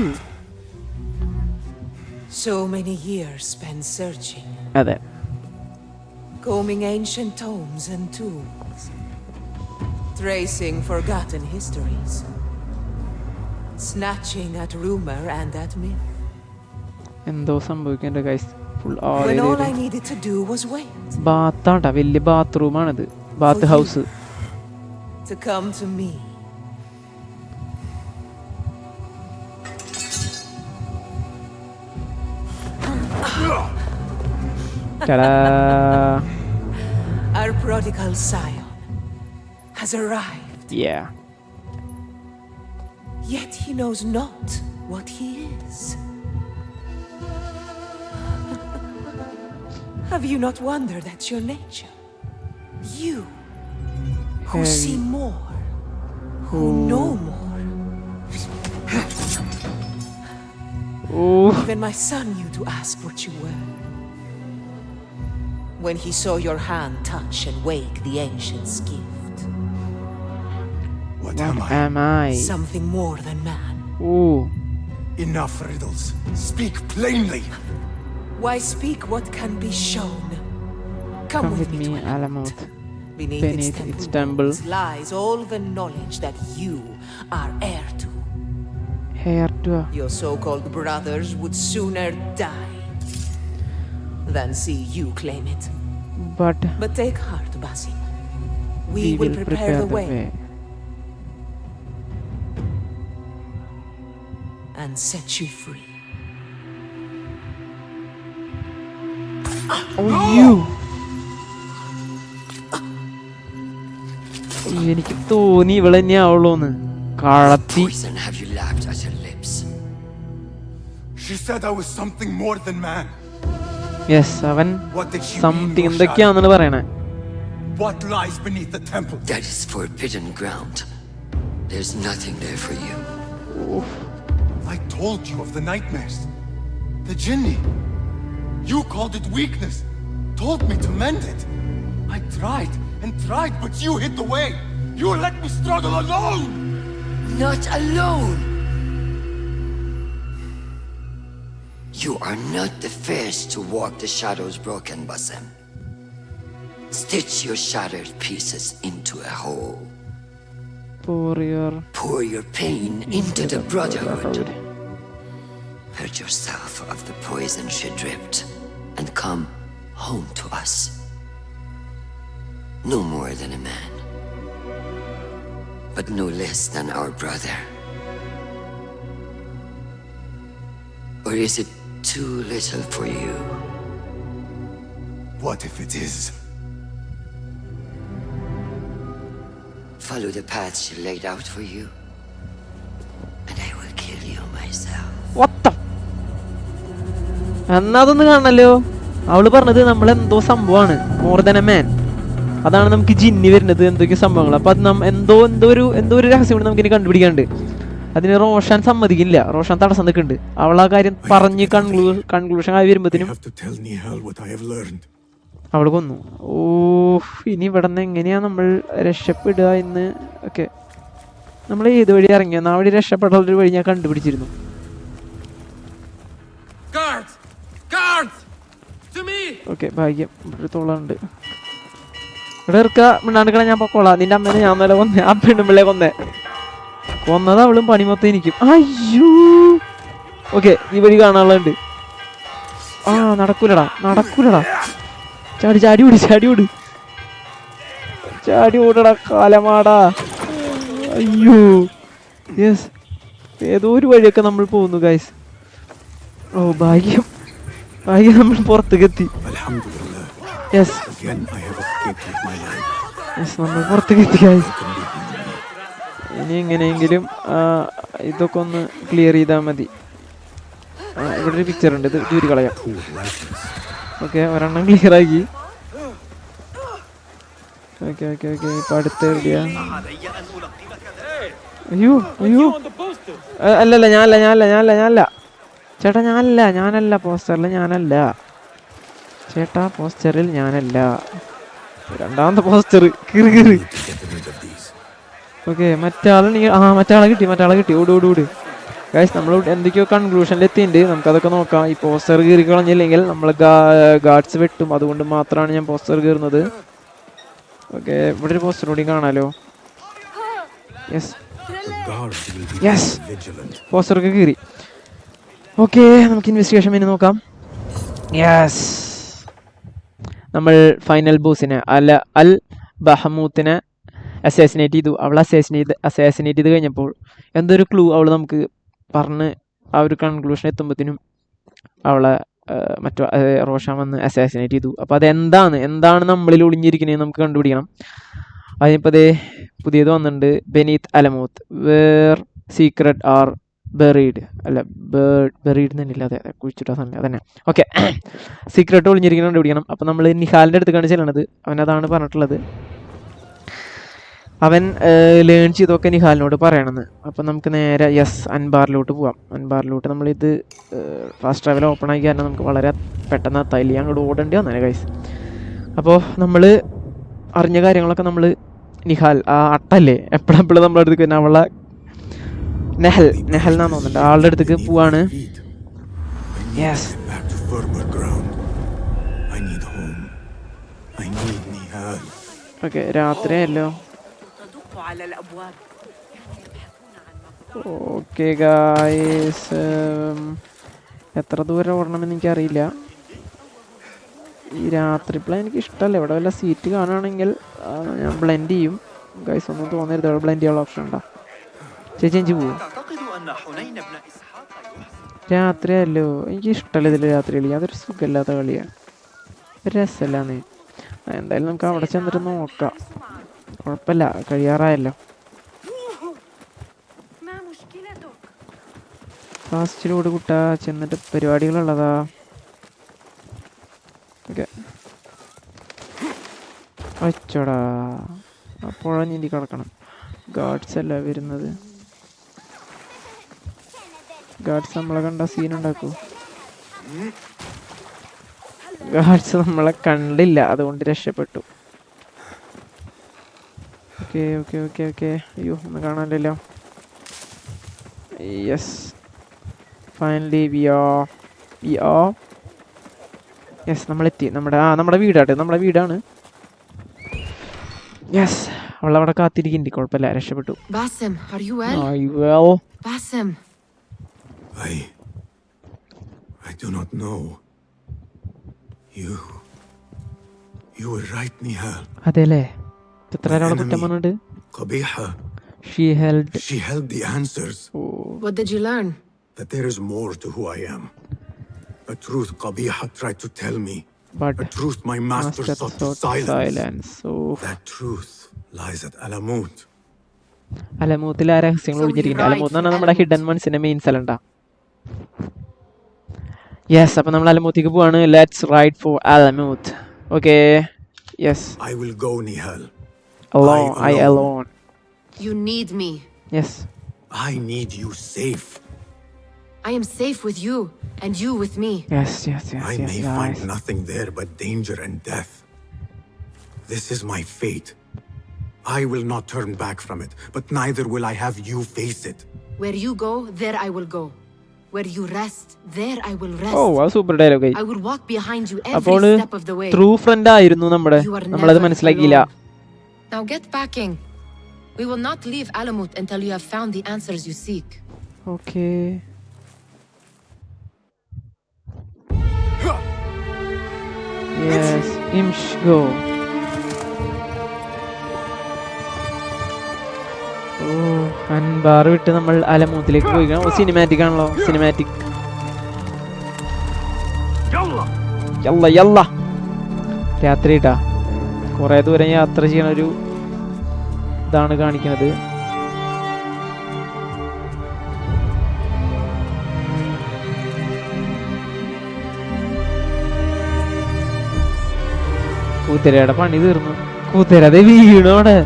so many years spent searching, അതെ, combing ancient tomes and tombs, tracing forgotten histories, snatching at rumor and at myth. എന്തോ സംഭവിക്കണ്ട guys. Full when all I needed to do was wait. ബാത്താട്ടാ, വലിയ ബാത്റൂമാണിത്, bath house. To come to me. Ta-da! Our prodigal scion has arrived. Yeah. Yet he knows not what he is. Have you not wondered at your nature? You, who see more, who know more. Ooh. Even my son knew to ask what you were. When he saw your hand touch and wake the ancient's gift. What am I? Something more than man. Ooh. Enough riddles. Speak plainly. Why speak what can be shown? Come with me, to Alamoth. Beneath its temple lies all the knowledge that you are heir to. Heir to? Your so-called brothers would sooner die than see you claim it. But take heart, Basim. We will prepare the way. And set you free. Oh, you! എനിക്ക് തോന്നി ഇവളെ തന്നെയാവുള്ളൂന്ന്. കളത്തി. Poison have you lapped at her lips? She said I was something more than man. Yes, അവൻ something എന്തൊക്കെയാണെന്നാണ് പറയണേ. What lies beneath the temple? That is forbidden ground. There's nothing there for you. I told you of the nightmares. The Jinni. You called it weakness. Told me to mend it. I tried and tried, but you hid the way. You let me struggle alone. Not alone. You are not the first to walk the shadows broken, Basim. Stitch your shattered pieces into a whole. Pour your pain into the Brotherhood. Purge yourself of the poison she dripped, and come home to us. No more than a man, but no less than our brother. Or is it too little for you? What if it is? Follow the path she laid out for you, and I will kill you myself. What the? എന്നാ അതൊന്ന് കാണണല്ലോ. അവള് പറഞ്ഞത് നമ്മളെന്തോ സംഭവമാണ്, more than a man. അതാണ് നമുക്ക് ജിന്നി വരുന്നത്, എന്തൊക്കെ സംഭവങ്ങൾ. അപ്പൊ അത് എന്തോ ഒരു രഹസ്യം നമുക്ക് ഇനി കണ്ടുപിടിക്കാണ്ട്. അതിന് റോഷൻ സമ്മതിക്കില്ല, റോഷൻ തടസ്സം നിൽക്കുന്നുണ്ട്. അവൾ ആ കാര്യം പറഞ്ഞ് കൺക്ലൂഷൻ ആയി വരുമ്പോഴത്തേനും അവള് കൊന്നു. ഓ, ഇനി ഇവിടെ നിന്ന് എങ്ങനെയാ നമ്മൾ രക്ഷപ്പെടുക എന്ന് ഒക്കെ. നമ്മൾ ഏത് വഴി ഇറങ്ങിയോ? ആ വഴി രക്ഷപ്പെടാനുള്ളൊരു വഴി ഞാൻ കണ്ടുപിടിച്ചിരുന്നു. ഓക്കെ, ഭാഗ്യം ഒരു തോളുണ്ട്. ഇവിടെ ഇറക്ക മിണ്ടാണ്ടിക്കണ, ഞാൻ പൊക്കോളാം. നിന്റെ അമ്മേനെ ഞാൻ നല്ല കൊന്നേ, ആ പെണ്ണുമ്പിള്ളേ കൊന്നത് അവളും പണി മൊത്തം എനിക്കും. അയ്യോ, ഓക്കെ, ഈ വഴി കാണാനുള്ളത്. ആ, നടക്കൂലടാ. ചാടി ഓടടാ കാലമാടാ. അയ്യോ, യെസ്, ഏതോ ഒരു വഴിയൊക്കെ നമ്മൾ പോകുന്നു ഗൈസ്. ഓ, ഭാഗ്യം നമ്മൾ പുറത്തേക്ക് എത്തി. യെസ്, നമ്മൾ പുറത്തേക്ക് എത്തി ഗൈസ്. ഇനി എങ്ങനെയെങ്കിലും ഇതൊക്കെ ഒന്ന് ക്ലിയർ ചെയ്താൽ മതി. ഇവിടെ ഒരു പിക്ചർ ഉണ്ട്, ഇത് ചൂരി കളയാം. ഓക്കെ, ഒരെണ്ണം ക്ലിയർ ആക്കി. ഓക്കെ, ഇപ്പൊ അടുത്ത എവിടെയാ? അയ്യോ, അല്ലല്ല, ഞാനല്ല ചേട്ടാ, ഞാനല്ല പോസ്റ്ററിൽ, ചേട്ടാ, പോസ്റ്ററിൽ ഞാനല്ല. രണ്ടാമത്തെ പോസ്റ്റർ കിറി. ഓക്കെ, മറ്റാളെ കിട്ടി. ഓട് ഗൈസ്, നമ്മൾ എന്തൊക്കെയോ കൺക്ലൂഷനിൽ എത്തിയിട്ടുണ്ട്. നമുക്കതൊക്കെ നോക്കാം. ഈ പോസ്റ്റർ കീറി കളഞ്ഞില്ലെങ്കിൽ നമ്മൾ ഗാർഡ്സ് വെട്ടും. അതുകൊണ്ട് മാത്രമാണ് ഞാൻ പോസ്റ്റർ കീറുന്നത്. ഓക്കെ, ഇവിടെ ഒരു പോസ്റ്റർ കൂടി കാണാലോ. യെസ്, പോസ്റ്ററൊക്കെ കീറി. ഓക്കെ, നമുക്ക് ഇൻവെസ്റ്റിഗേഷൻ പിന്നെ നോക്കാം. യെസ്, നമ്മൾ ഫൈനൽ ബോസിനെ അൽ ബഹമൂത്തിനെ അസാസിനേറ്റ് ചെയ്തു. അവൾ അസാസിനേറ്റ് ചെയ്ത് കഴിഞ്ഞപ്പോൾ എന്തൊരു ക്ലൂ അവൾ നമുക്ക് പറഞ്ഞ് ആ ഒരു കൺക്ലൂഷൻ എത്തുമ്പോഴത്തേനും അവളെ റോഷൻ വന്ന് അസാസിനേറ്റ് ചെയ്തു. അപ്പോൾ എന്താണ് നമ്മളിൽ ഒളിഞ്ഞിരിക്കുന്നത് നമുക്ക് കണ്ടുപിടിക്കണം. അതിനിപ്പോൾ പുതിയത് വന്നിട്ടുണ്ട്, beneath Alamut, where secret are buried. അല്ല, ബെറീഡ് തന്നെയില്ല, അതെ, കുഴിച്ചിട്ടാ സമയം അതന്നെ. ഓക്കെ, സീക്രട്ട് ഒളിഞ്ഞിരിക്കുന്നത് കണ്ടുപിടിക്കണം. അപ്പോൾ നമ്മൾ നിഹാലിൻ്റെ അടുത്തേക്കാണ് ചെല്ലണത്. അവനതാണ് പറഞ്ഞിട്ടുള്ളത്. അവൻ ലേൺ ചെയ്തൊക്കെ നിഹാലിനോട് പറയണമെന്ന്. അപ്പം നമുക്ക് നേരെ അൻബാറിലോട്ട് പോവാം. അൻബാറിലോട്ട് നമ്മളിത് ഫാസ്റ്റ് ട്രാവൽ ഓപ്പൺ ആക്കി കാരണം നമുക്ക് വളരെ പെട്ടെന്ന് എത്തായില്ല, അങ്ങോട്ട് ഓടേണ്ടി വന്നേ ഗൈസ്. അപ്പോൾ നമ്മൾ അറിഞ്ഞ കാര്യങ്ങളൊക്കെ നമ്മൾ നിഹാൽ, ആ അട്ടല്ലേ എപ്പോഴെപ്പോഴും നമ്മുടെ അടുത്തേക്ക് തന്നെ, അവളെ നെഹൽ എന്നാന്ന് തോന്നുന്നുണ്ട്, ആളുടെ അടുത്തേക്ക് പോവാണ്. യെസ്, ഓക്കെ, രാത്രിയല്ലോ. ഓക്കെ ഗായ്സ്, എത്ര ദൂരം ഓടണമെന്ന് എനിക്കറിയില്ല. ഈ രാത്രി പ്ലാൻ എനിക്ക് ഇഷ്ടമല്ല. ഇവിടെ വല്ല സീറ്റ് കാണുകയാണെങ്കിൽ ഞാൻ ബ്ലെൻഡ് ചെയ്യും ഗൈസ്. ഒന്നും തോന്നരുത്, ഇവിടെ ബ്ലെൻഡ് ചെയ്യാനുള്ള ഓപ്ഷൻ ഉണ്ടോ? ചേച്ചി പോവും. രാത്രിയല്ലോ, എനിക്ക് ഇഷ്ടമല്ല ഇതിൽ രാത്രി കളി. അതൊരു സുഖമില്ലാത്ത കളിയാണ്, ഒരു രസമല്ലാന്നേ. എന്തായാലും നമുക്ക് അവിടെ ചെന്നിട്ട് നോക്കാം. കുഴപ്പമില്ല, കഴിയാറായല്ലോ. ഫാസ്റ്റിലോട് കുട്ടാ, ചെന്നിട്ട് പരിപാടികളുള്ളതാ. ഓക്കെ, അച്ചോടാ, പുഴ നീന്തി കിടക്കണം. ഗാർഡ്സ് അല്ല വരുന്നത്. ഗാർഡ്സ് നമ്മളെ കണ്ട സീൻ ഉണ്ടാക്കൂ. ഗാർഡ്സ് നമ്മളെ കണ്ടില്ല, അതുകൊണ്ട് രക്ഷപ്പെട്ടു. Okay okay okay okay. അയ്യോ ഒന്നും കാണാനില്ലല്ലോ. Yes, finally we are yes, നമ്മളെത്തി. നമ്മുടെ വീടാണ്. യെസ്, അവളവിടെ കാത്തിരിക്കുന്നുണ്ട്. കുഴപ്പമില്ല, രക്ഷപ്പെട്ടു. Basim, are you well? well. Basim. I do not know. You were right, Nihal. അതെല്ലേ, എത്ര ഒരാളെ കുറ്റം പറഞ്ഞിട്ട്. Qabiha. She held the answers. What did you learn? That there is more to who I am. A truth Qabiha tried to tell me. But a truth my master sought to silence. That truth lies at Alamut. അലമൂത്തിൽ ആ രഹസ്യങ്ങൾ ഒളിഞ്ഞിരിക്കുന്നത്. അലമൂത്ത് എന്ന് പറഞ്ഞാൽ നമ്മുടെ hidden മൺസിന്റെ main സ്ഥലം. Yes, അപ്പൊ നമ്മൾ അലമൂത്തേക്ക് പോവാണ്. Let's ride for Alamut. Okay, yes. I will go, Nihal. Alone. You need me. Yes. I need you safe. I am safe with you, and you with me. Yes. I may find nothing there but danger and death. This is my fate. I will not turn back from it, but neither will I have you face it. Where you go, there I will go. Where you rest, there I will rest. Oh, wow, super dialogue. I will walk behind you every step of the way. True friend ആയിരുന്നു നമ്മളത് മനസ്സിലാക്കിയില്ല. Now get packing. We will not leave Alamut until you have found the answers you seek. Okay. Yes, Imsh, go. അൻബാർ വിട്ട് നമ്മൾ അലമൂത്തിലേക്ക് പോയി. Cinematic ആണല്ലോ, cinematic. യല്ല രാത്രി ഇട്ടാ കുറെ ദൂരം യാത്ര ചെയ്യണ ഒരു ഇതാണ് കാണിക്കുന്നത്. കുതിരയുടെ പണി തീർന്നു. കുതിര അതെ വീണോടെ.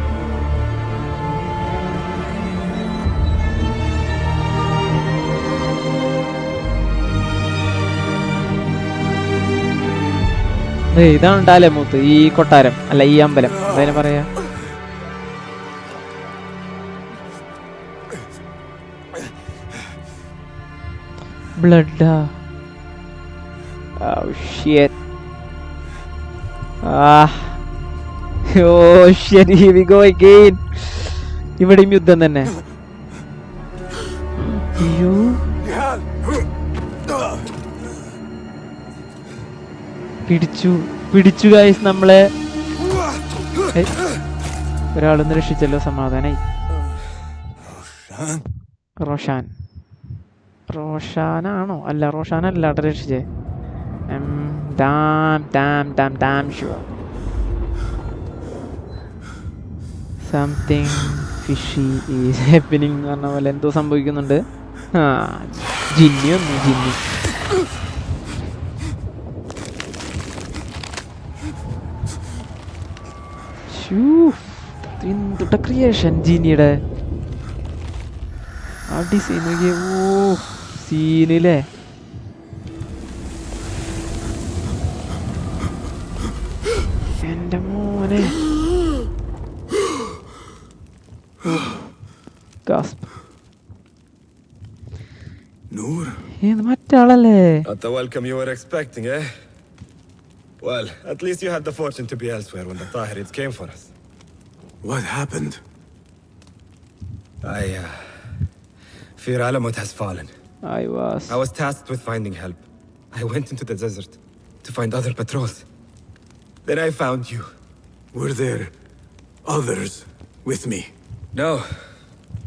ഇതാണ് അലമൂത്ത്, ഈ കൊട്ടാരം അല്ല ഈ അമ്പലം, അതിനെ പറയാ. ബ്ലഡാ. Oh shit. Oh shit, here we go again. ഇവിടെയും യുദ്ധം തന്നെ. അയ്യോ, പിടിച്ചു ഗൈസ് നമ്മളെ. ഒരാളൊന്ന് രക്ഷിച്ചല്ലോ, സമാധാനായി. റോഷാനാണോ? അല്ല, റോഷാനല്ല രക്ഷിച്ചേ. Damn sure. Something fishy is happening എന്ന് പറഞ്ഞ പോലെ എന്തോ സംഭവിക്കുന്നുണ്ട്. ജിന്നി. എന്തുട്ട ക്രിയേഷൻ ജിനിയുടെ. അടി സീനൊക്കെ. സീനില്ലേ. എന്റെ മോനെ. Noor? മറ്റാളല്ലേ? Not the welcome you were expecting, eh? Well, at least you had the fortune to be elsewhere when the Tahirids came for us. What happened? I fear Alamut has fallen. I was tasked with finding help. I went into the desert to find other patrols. Then I found you. Were there others with me? No.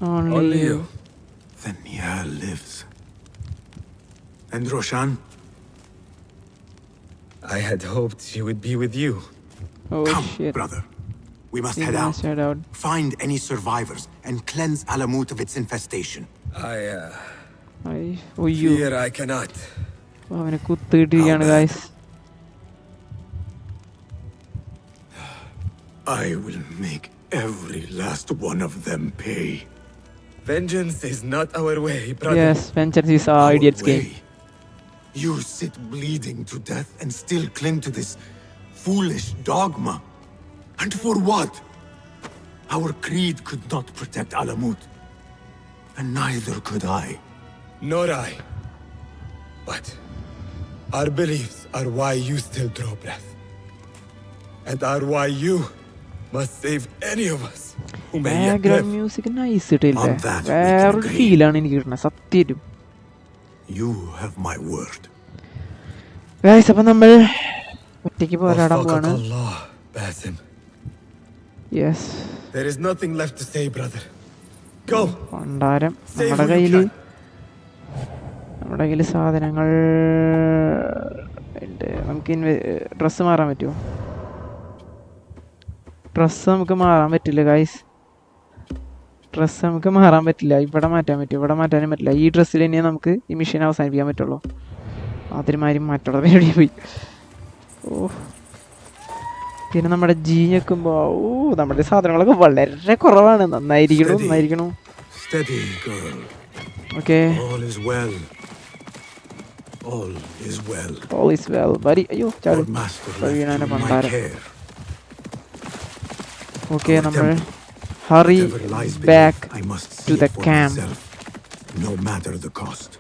Only you. Then Nihal lives. And Roshan? I had hoped she would be with you. Come, shit. brother. We must head out. Find any survivors and cleanse Alamut of its infestation. Fear I cannot. അവനെ കുത്തിയിട്ടിരിക്കുകയാണ് guys. I will make every last one of them pay. Vengeance is not our way, brother. Yes, vengeance is our idiot's game. You sit bleeding to death and still cling to this foolish dogma. And for what? Our creed could not protect Alamut. And neither could I. Nor I. But our beliefs are why you still draw breath. And are why you must save any of us who may yet background live. Music nice ഇട്ടില്ലേ? On that we can വേറൊരു agree. ഫീലാണ് എനിക്ക് കിട്ടുന്നത് സത്യം. You have my word. Guys അപ്പം നമ്മൾ ഒറ്റയ്ക്ക് പോരാടാൻ Wafaqak പോവാണ്. Allah, Basim. Yes, There is nothing left to say, brother. Go. പണ്ടാരം. Save നമ്മുടെ who you കയ്യിൽ സാധനങ്ങൾ ഉണ്ട്. നമുക്ക് ഡ്രസ്സ് മാറാൻ പറ്റുമോ? ഡ്രസ്സ് നമുക്ക് മാറാൻ പറ്റില്ല ഗൈസ്. ഡ്രസ്സ് നമുക്ക് മാറാൻ പറ്റില്ല. ഇവിടെ മാറ്റാൻ പറ്റും, ഇവിടെ മാറ്റാനും പറ്റില്ല. ഈ ഡ്രസ്സിൽ തന്നെ നമുക്ക് ഈ മെഷീൻ അവസാനിപ്പിക്കാൻ പറ്റുള്ളൂ. അതിനുമാതിരി മറ്റുള്ള പരിപാടി പോയി. ഓ, പിന്നെ നമ്മുടെ ജി ഞെക്കുമ്പോൾ നമ്മുടെ സാധനങ്ങളൊക്കെ വളരെ കുറവാണ്. നന്നായിരിക്കണു. Steady, girl. Okay, All is well. All is well. All is well. വരി, അയ്യോ ചാടി Our master വീണാനെ left you in my പണ്ടാരം. care. ഓക്കെ, നമ്മൾ hurry Whatever lies back beneath, I must to see the it for camp. myself, no matter the cost.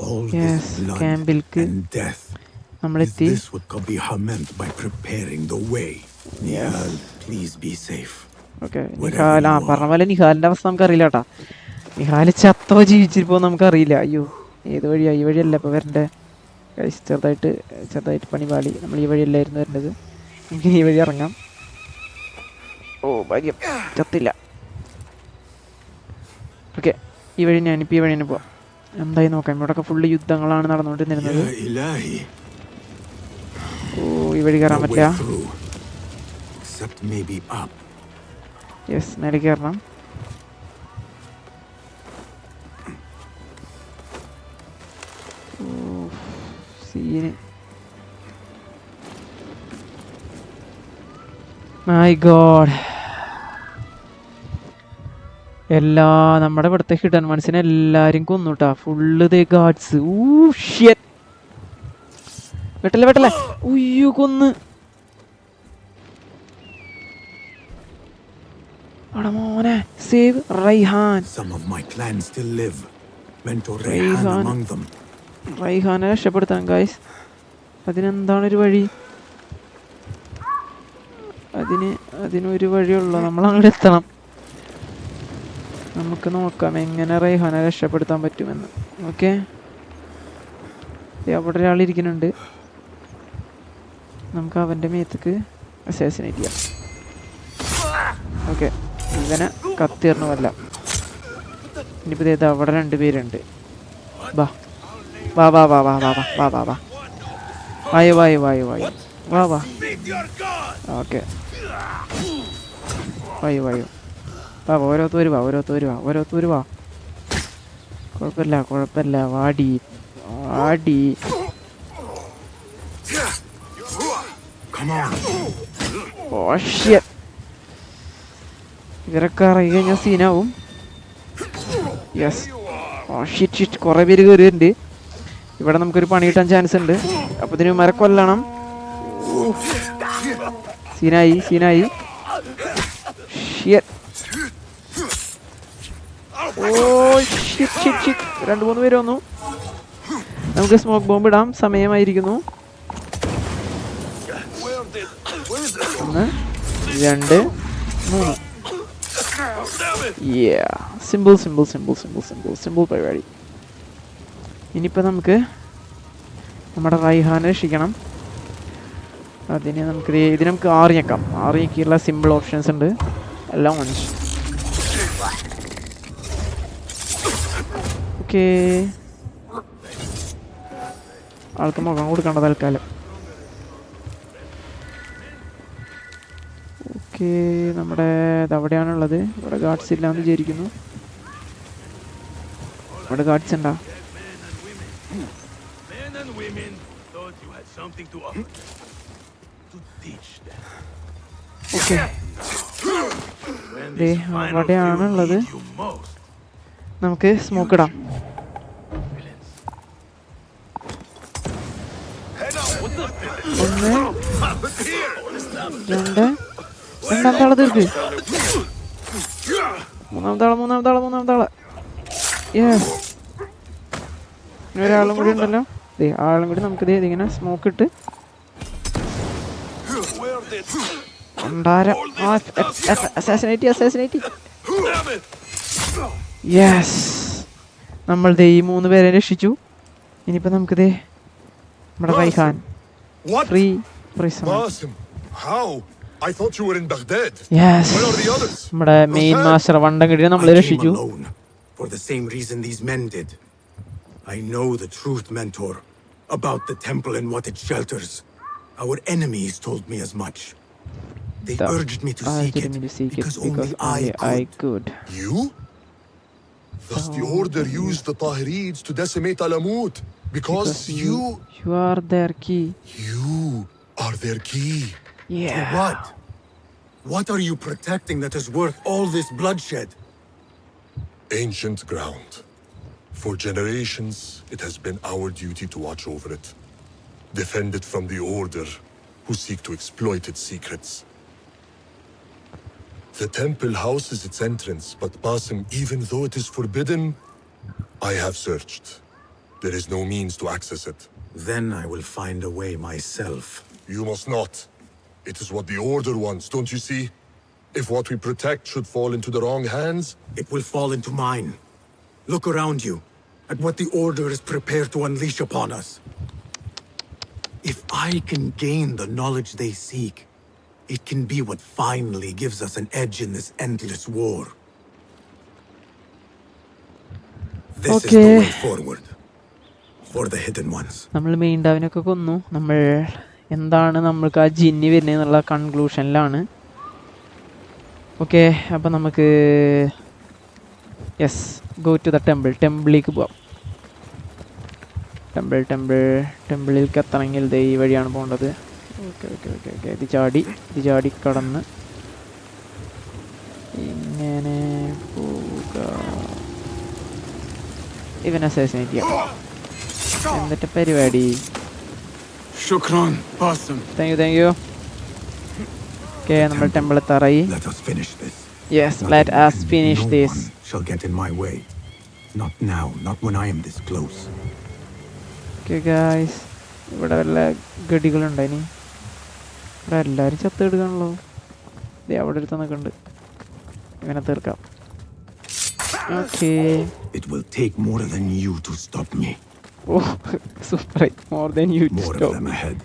All Yes, this blood campilക്ക് and death. Is നമ്മളെത്തി. this what Qabiha meant by preparing the way? Nihal, please be safe. Okay, Nihal പറഞ്ഞ പോലെ നിഹാലിൻ്റെ അവസ്ഥ നമുക്കറിയില്ല കേട്ടാ. നിഹാൽ ചത്തോ ജീവിച്ചിരിപ്പോ നമുക്കറിയില്ല. അയ്യോ, ഏത് വഴിയാ? ഈ വഴിയല്ല ഇപ്പോൾ വരണ്ടേ? ചെറുതായിട്ട് പണി പാളി. നമ്മൾ ഈ വഴിയല്ലായിരുന്നു വരേണ്ടത്. നമുക്ക് ഈ വഴി ഇറങ്ങാം. ഓ ഭാഗ്യം, ചത്തില്ല. ഓക്കെ, ഈ വഴി ഞാനിപ്പോൾ ഈ വഴി തന്നെ പോവാം. എന്തായി നോക്കാം. ഇവിടെയൊക്കെ ഫുള്ള് യുദ്ധങ്ങളാണ് നടന്നുകൊണ്ടിരുന്നത്. Ya Ilahi, ഓ, ഈ വഴി കയറാൻ no പറ്റില്ല. way through, except maybe up. Yes, നേരെ കയറണം. സീന്. മൈ ഗോഡ്, നമ്മുടെ ഇവിടുത്തെ ഹിഡൻ മനസ്സിനെ എല്ലാരും കൊന്നുട്ടാ. ഫുള്ള് ദേ ഗാർഡ്സ്. വെട്ടല്ലേ. ഉയ്യോ, കൊന്ന്. മോനെ, save Raihan. Some of my clan still live. Mentor Rayhan among them. റൈഹാനെ രക്ഷപ്പെടുത്താൻ ഗൈസ്. അതിനെന്താണ് ഒരു വഴി? അതിനൊരു വഴിയുള്ളൂ. നമ്മൾ അങ്ങോട്ട് എത്തണം. നമുക്ക് നോക്കാം എങ്ങനെ റൈഹാനെ രക്ഷപ്പെടുത്താൻ പറ്റുമെന്ന്. ഓക്കെ, അവിടെ ഒരാളിരിക്കുന്നുണ്ട്. നമുക്ക് അവൻ്റെ മേത്തേക്ക് അസാസിനേറ്റ് ചെയ്യാം. ഓക്കെ, ഇവനെ കത്തിയറിഞ്ഞല്ല. ഇനിയിപ്പോൾ ഇത് അവിടെ 2 പേരുണ്ട്. വാ. ഓക്കെ, വായു. ഓരോരുത്തര് വാ. കുഴപ്പമില്ല. വാടി. ഓ ഷിറ്റ്, ഇവരൊക്കെ ഇറങ്ങി കഴിഞ്ഞാൽ സീനാവും. യെസ്. ഓ ഷിറ്റ്, കുറേ പേര് കയറിയിട്ടുണ്ട്. ഇവിടെ നമുക്കൊരു പണി കിട്ടാൻ ചാൻസ് ഉണ്ട്. അപ്പോൾ ഇതിന് മര കൊല്ലണം. സീനായി. ഓ ഷിറ്റ്, 2-3 പേര് വന്നു. നമുക്ക് സ്മോക്ക് ബോംബ് ഇടാം. സമയമായിരിക്കുന്നു. 1 2 3. സിമ്പിൾ പരിപാടി. ഇനിയിപ്പോൾ നമുക്ക് നമ്മുടെ റൈഹാനെ രക്ഷിക്കണം. ഇതിന് നമുക്ക് ആറിയേക്കുള്ള സിമ്പിൾ ഓപ്ഷൻസ് ഉണ്ട്. എല്ലാം മനുഷ്യ. ഓക്കെ, ആൾക്ക് മുഖം കൊടുക്കേണ്ട തൽക്കാലം. ഓക്കെ, നമ്മുടെ ഇതവിടെയാണുള്ളത്. ഇവിടെ ഗാർഡ്സ് ഇല്ലാന്ന് വിചാരിക്കുന്നു. ഇവിടെ ഗാർഡ്സ് ഉണ്ടോ? ഓക്കെ, അവിടെയാണുള്ളത്. നമുക്ക് സ്മോക്ക് ഇടാം. രണ്ടാമത്തെ ആളെ തീർക്ക്. മൂന്നാമത്തെ ആള്. യെസ്. ഒരാളും കൂടി ഉണ്ടല്ലോ. ആളും കൂടി നമുക്ക് ഇതിങ്ങനെ സ്മോക്ക് ഇട്ട് അസാസിനേറ്റ്. യെസ്. നമ്മൾ ഈ 3 പേരെ രക്ഷിച്ചു. ഇനിയിപ്പോ നമുക്ക് നമ്മുടെ Raihan free prison. I thought you were in Baghdad. Yes. Where are the others? നമ്മുടെ മെയിൻ മാസ്റ്റർ വണ്ടം കിട്ടി നമ്മൾ രക്ഷിച്ചു. For the same reason these men did. I know the truth, Mentor, about the temple and what it shelters. Our enemies told me as much. They urged me to seek it because only I could. You? Thus the order used the Tahirids to decimate Alamut because you are their key. You are their key. Yeah. For what? What are you protecting that is worth all this bloodshed? Ancient ground. For generations, it has been our duty to watch over it. Defend it from the Order, who seek to exploit its secrets. The temple houses its entrance, but Basim, even though it is forbidden, I have searched. There is no means to access it. Then I will find a way myself. You must not. It is what the Order wants, don't you see? If what we protect should fall into the wrong hands, it will fall into mine. Look around you at what the Order is prepared to unleash upon us. If I can gain the knowledge they seek, it can be what finally gives us an edge in this endless war. This is the way forward for the hidden ones. നമ്മൾ main ഡാവിനൊക്കെ കൊന്നു. നമ്മൾ എന്താണ് നമ്മൾക്ക് ആ ജിന്നി വരുന്നതെന്നുള്ള കൺക്ലൂഷനിലാണ്. Okay, അപ്പം നമുക്ക് yes go to the ടെമ്പിളിലേക്ക് പോവാം. ടെമ്പിളിലേക്ക് എത്തണമെങ്കിൽ ഈ വഴിയാണ് പോകേണ്ടത്. ഓക്കെ. ഇത് ചാടി കടന്ന് ഇങ്ങനെ പോവുക. ഇവനെ അസാസിനേറ്റ് ചെയ്യാം. എന്നിട്ട് പരിപാടി. Shukran, Basim. Thank you. Okay, നമ്മൾ ടെമ്പിൾ എത്താറായി. Let us finish this. Yes, let us finish this. No one shall get in my way. Not now, not when I am this close. Okay, guys. ഇവിടെ വല്ല ഗടികളുണ്ടായിനി. ഇവിടെ എല്ലാവരും ചത്തെടുക്കാണല്ലോ. അവിടെ അടുത്ത് നിൽക്കുന്നുണ്ട്. ഇവനെ തീർക്കാം. Okay. It will take more than you to stop me. Oh, super. More than you to more stop. Of them ahead.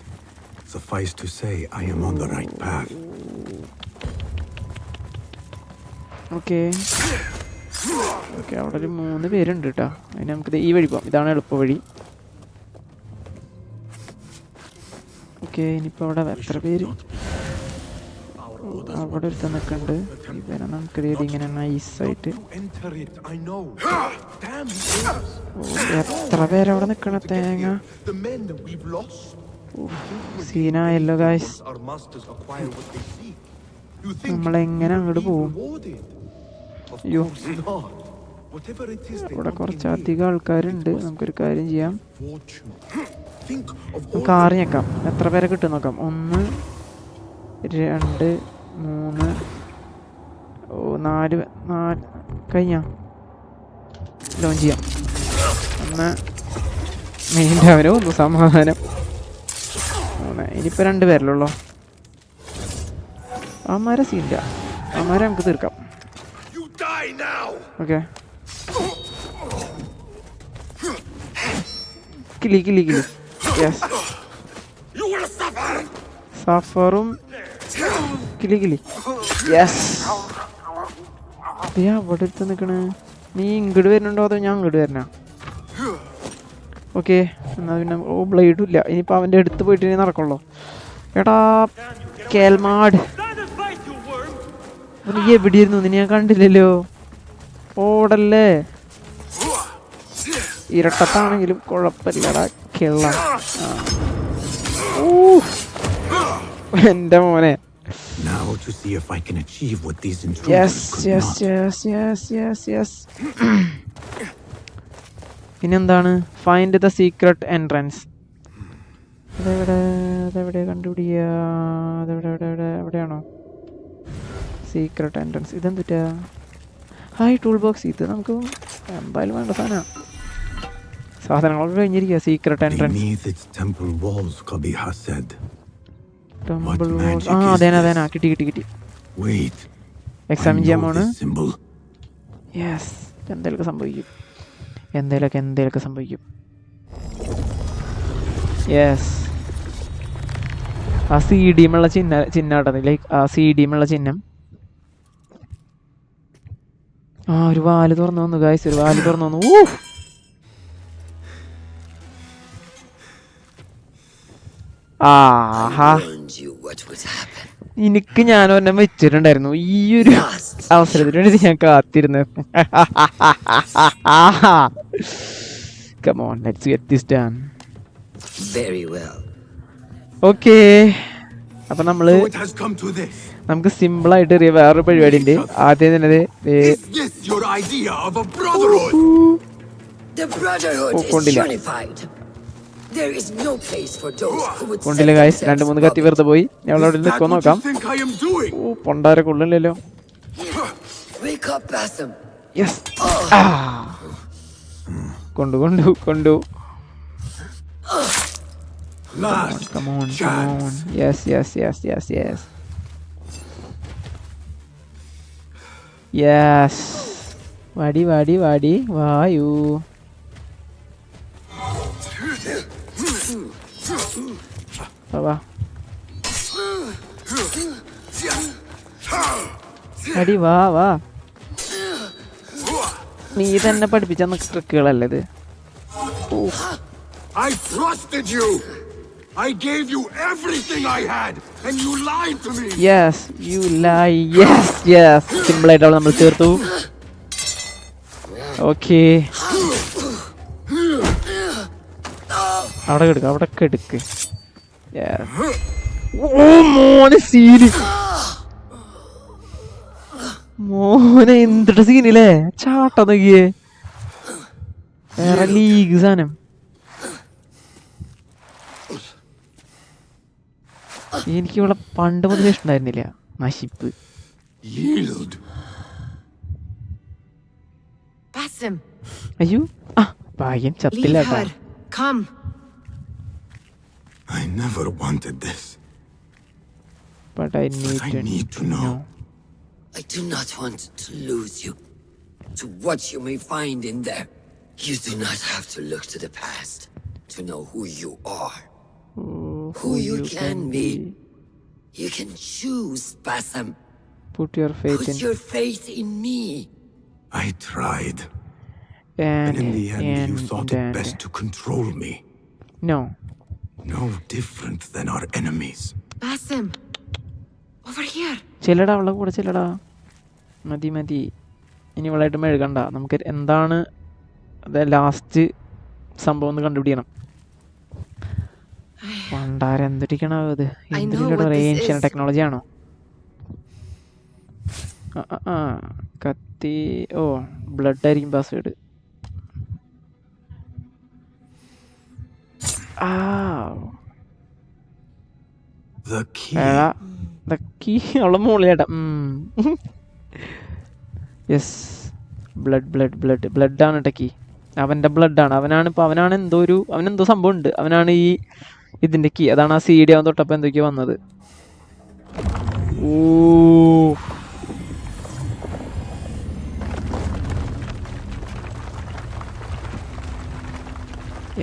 Suffice to say, I am on the right path. Okay. അവിടെ ഒരു 3 പേരുണ്ട് കേട്ടോ. അതിന് നമുക്ക് ഈ വഴി പോകാം. ഇതാണ് എളുപ്പ വഴി. ഓക്കെ, ഇനിയിപ്പോൾ അവിടെ എത്ര പേര്? അവിടെ ഒരുത്ത നിൽക്കുന്നുണ്ട്. ഇവനെ നമുക്ക് ഇങ്ങനെ നൈസായിട്ട്. എത്ര പേരവിടെ നിൽക്കണ തേങ്ങ. സീനായല്ലോ ഗായ്സ്. നമ്മളെങ്ങനെ അങ്ങോട്ട് പോവും? അയ്യോ, ഇവിടെ കുറച്ചധികം ആൾക്കാരുണ്ട്. നമുക്കൊരു കാര്യം ചെയ്യാം, നമുക്ക് ആറിഞ്ഞേക്കാം. എത്ര പേരെ കിട്ടും നോക്കാം. 1 2 3 4 കഴിഞ്ഞ ലോഞ്ച് ചെയ്യാം. 1 മെയിൻ്റെ അവനോ 1 സമാധാനം. 3 ഇനിയിപ്പോൾ 2 പേരല്ലോ. അവന്മാരെ സീനില്ല, അവന്മാരെ നമുക്ക് തീർക്കാം. ഓക്കെ, കിളി യെസ്. സഫറും കിളി യെസ്. അവിടെ അടുത്ത് നിൽക്കണേ. നീ ഇങ്ങോട്ട് വരുന്നുണ്ടോ അതോ ഞാൻ ഇങ്ങോട്ട് വരണ? ഓക്കെ, എന്നാൽ പിന്നെ ബ്ലേഡും ഇല്ല. ഇനിയിപ്പോൾ അവൻ്റെ അടുത്ത് പോയിട്ട് ഇനി നടക്കുള്ളൂ. എടാ കേൽമാഡ്, നീ എവിടെയായിരുന്നു? നിന്നെ ഞാൻ കണ്ടില്ലല്ലോ. ഓടല്ലേ. ഇരട്ടത്താണെങ്കിലും കുഴപ്പമില്ലടാ കിള്ള. എൻ്റെ മോനെ. Now to see if I can achieve what these intruders could not. Yes. പിന്നെന്താണ്? Find the secret entrance. അതെവിടെ കണ്ടുപിടിക്കുക? എവിടെയാണോ സീക്രട്ട് എൻട്രൻസ്? ഇതെന്തുറ്റാ? ഹായ് ടൂൾ ബോക്സ്. ഇത് നമുക്ക് എന്തായാലും വേണ്ട സാധനങ്ങളൊക്കെ കഴിഞ്ഞിരിക്കുക. Secret entrance. temple walls, Qabiha said. Temple walls. അതേനാ കിട്ടി. Wait. എക്സാമിൻ ചെയ്യാൻ പോണ്. യെസ്. എന്തെങ്കിലുമൊക്കെ സംഭവിക്കും. യെസ്. ആ CDമുള്ള ചിഹ്നം ലൈക്ക് ആ CDമുള്ള ചിഹ്നം. ഒരു വാല് തുറന്നു വന്നു ഗൈസ്. എനിക്ക് ഞാൻ ഒരെണ്ണം വെച്ചിട്ടുണ്ടായിരുന്നു. ഈ ഒരു അവസരത്തിന് വേണ്ടി ഞാൻ കാത്തിരുന്നു. Come on, let's get this done. Very well. Okay. അപ്പൊ നമുക്ക് സിമ്പിൾ ആയിട്ട് അറിയാം വേറൊരു പരിപാടി ഉണ്ട്. ആദ്യം തന്നെ കൊണ്ടില്ല ഗൈസ്. 2-3 കത്തി വെറുതെ പോയി. ഞങ്ങൾ അവിടെ നിൽക്കോ നോക്കാം. പൊണ്ടാര കൊള്ളില്ലല്ലോ. യെസ്. കൊണ്ടു. Come on. Yes. വാടി വായു. വാ. വാടി വാ. നീ തന്നെ പഠിപ്പിച്ച ട്രിക്കുകളല്ലേ ഇത്? I trusted you. I gave you everything I had, and you lied to me. Yes, you lie. Yes. Simple ആയിട്ട് നമ്മൾ തീർത്തു. Okay. അവിടെ കിടക്ക്. Yes. മോനെ എന്തിട്ട് സീനില്ലേ? ചാട്ടം നോക്കിയേ. വേറെ ലീഗ് സാധനം. എനിക്ക് ഇവിടെ പണ്ട് മുതൽ ഇഷ്ടണ്ടായിരുന്നില്ല നശിപ്പ്. അയ്യോ ഭാഗ്യം ചത്തില്ല. I never wanted this. But I need to know. I do not want to lose you to what you may find in there. You do not have to look to the past to know who you are. Who you can be. You can choose, Basim. Put your faith in me. I tried. And in the end, you thought it best to control me. No different than our enemies. Basim, over here. ചെല്ലടാ അവളെ കൂടെ ചെല്ലടാ. മതി ഇനി ഇവളായിട്ട് മെഴുകണ്ട. നമുക്ക് എന്താണ് last സംഭവം ഒന്ന് കണ്ടുപിടിക്കണം. പണ്ടാരെന്തിരിക്കണോ ഇത്? ഏൻഷ്യൻ ടെക്നോളജി ആണോ? കത്തി. ബ്ലഡ് ആയിരിക്കും പാസ്വേഡ്. അവളെ മുകളിലേട്ടാ. യെസ്. ബ്ലഡ് ആണ് ടെക്കി. അവന്റെ ബ്ലഡാണ്. അവനെന്തോ സംഭവം ഉണ്ട്. അവനാണ് ഈ ഇതിന്റെ കീ. അതാണ് ആ CD അവൻ തൊട്ടപ്പോ എന്തൊക്കെയോ വന്നത്.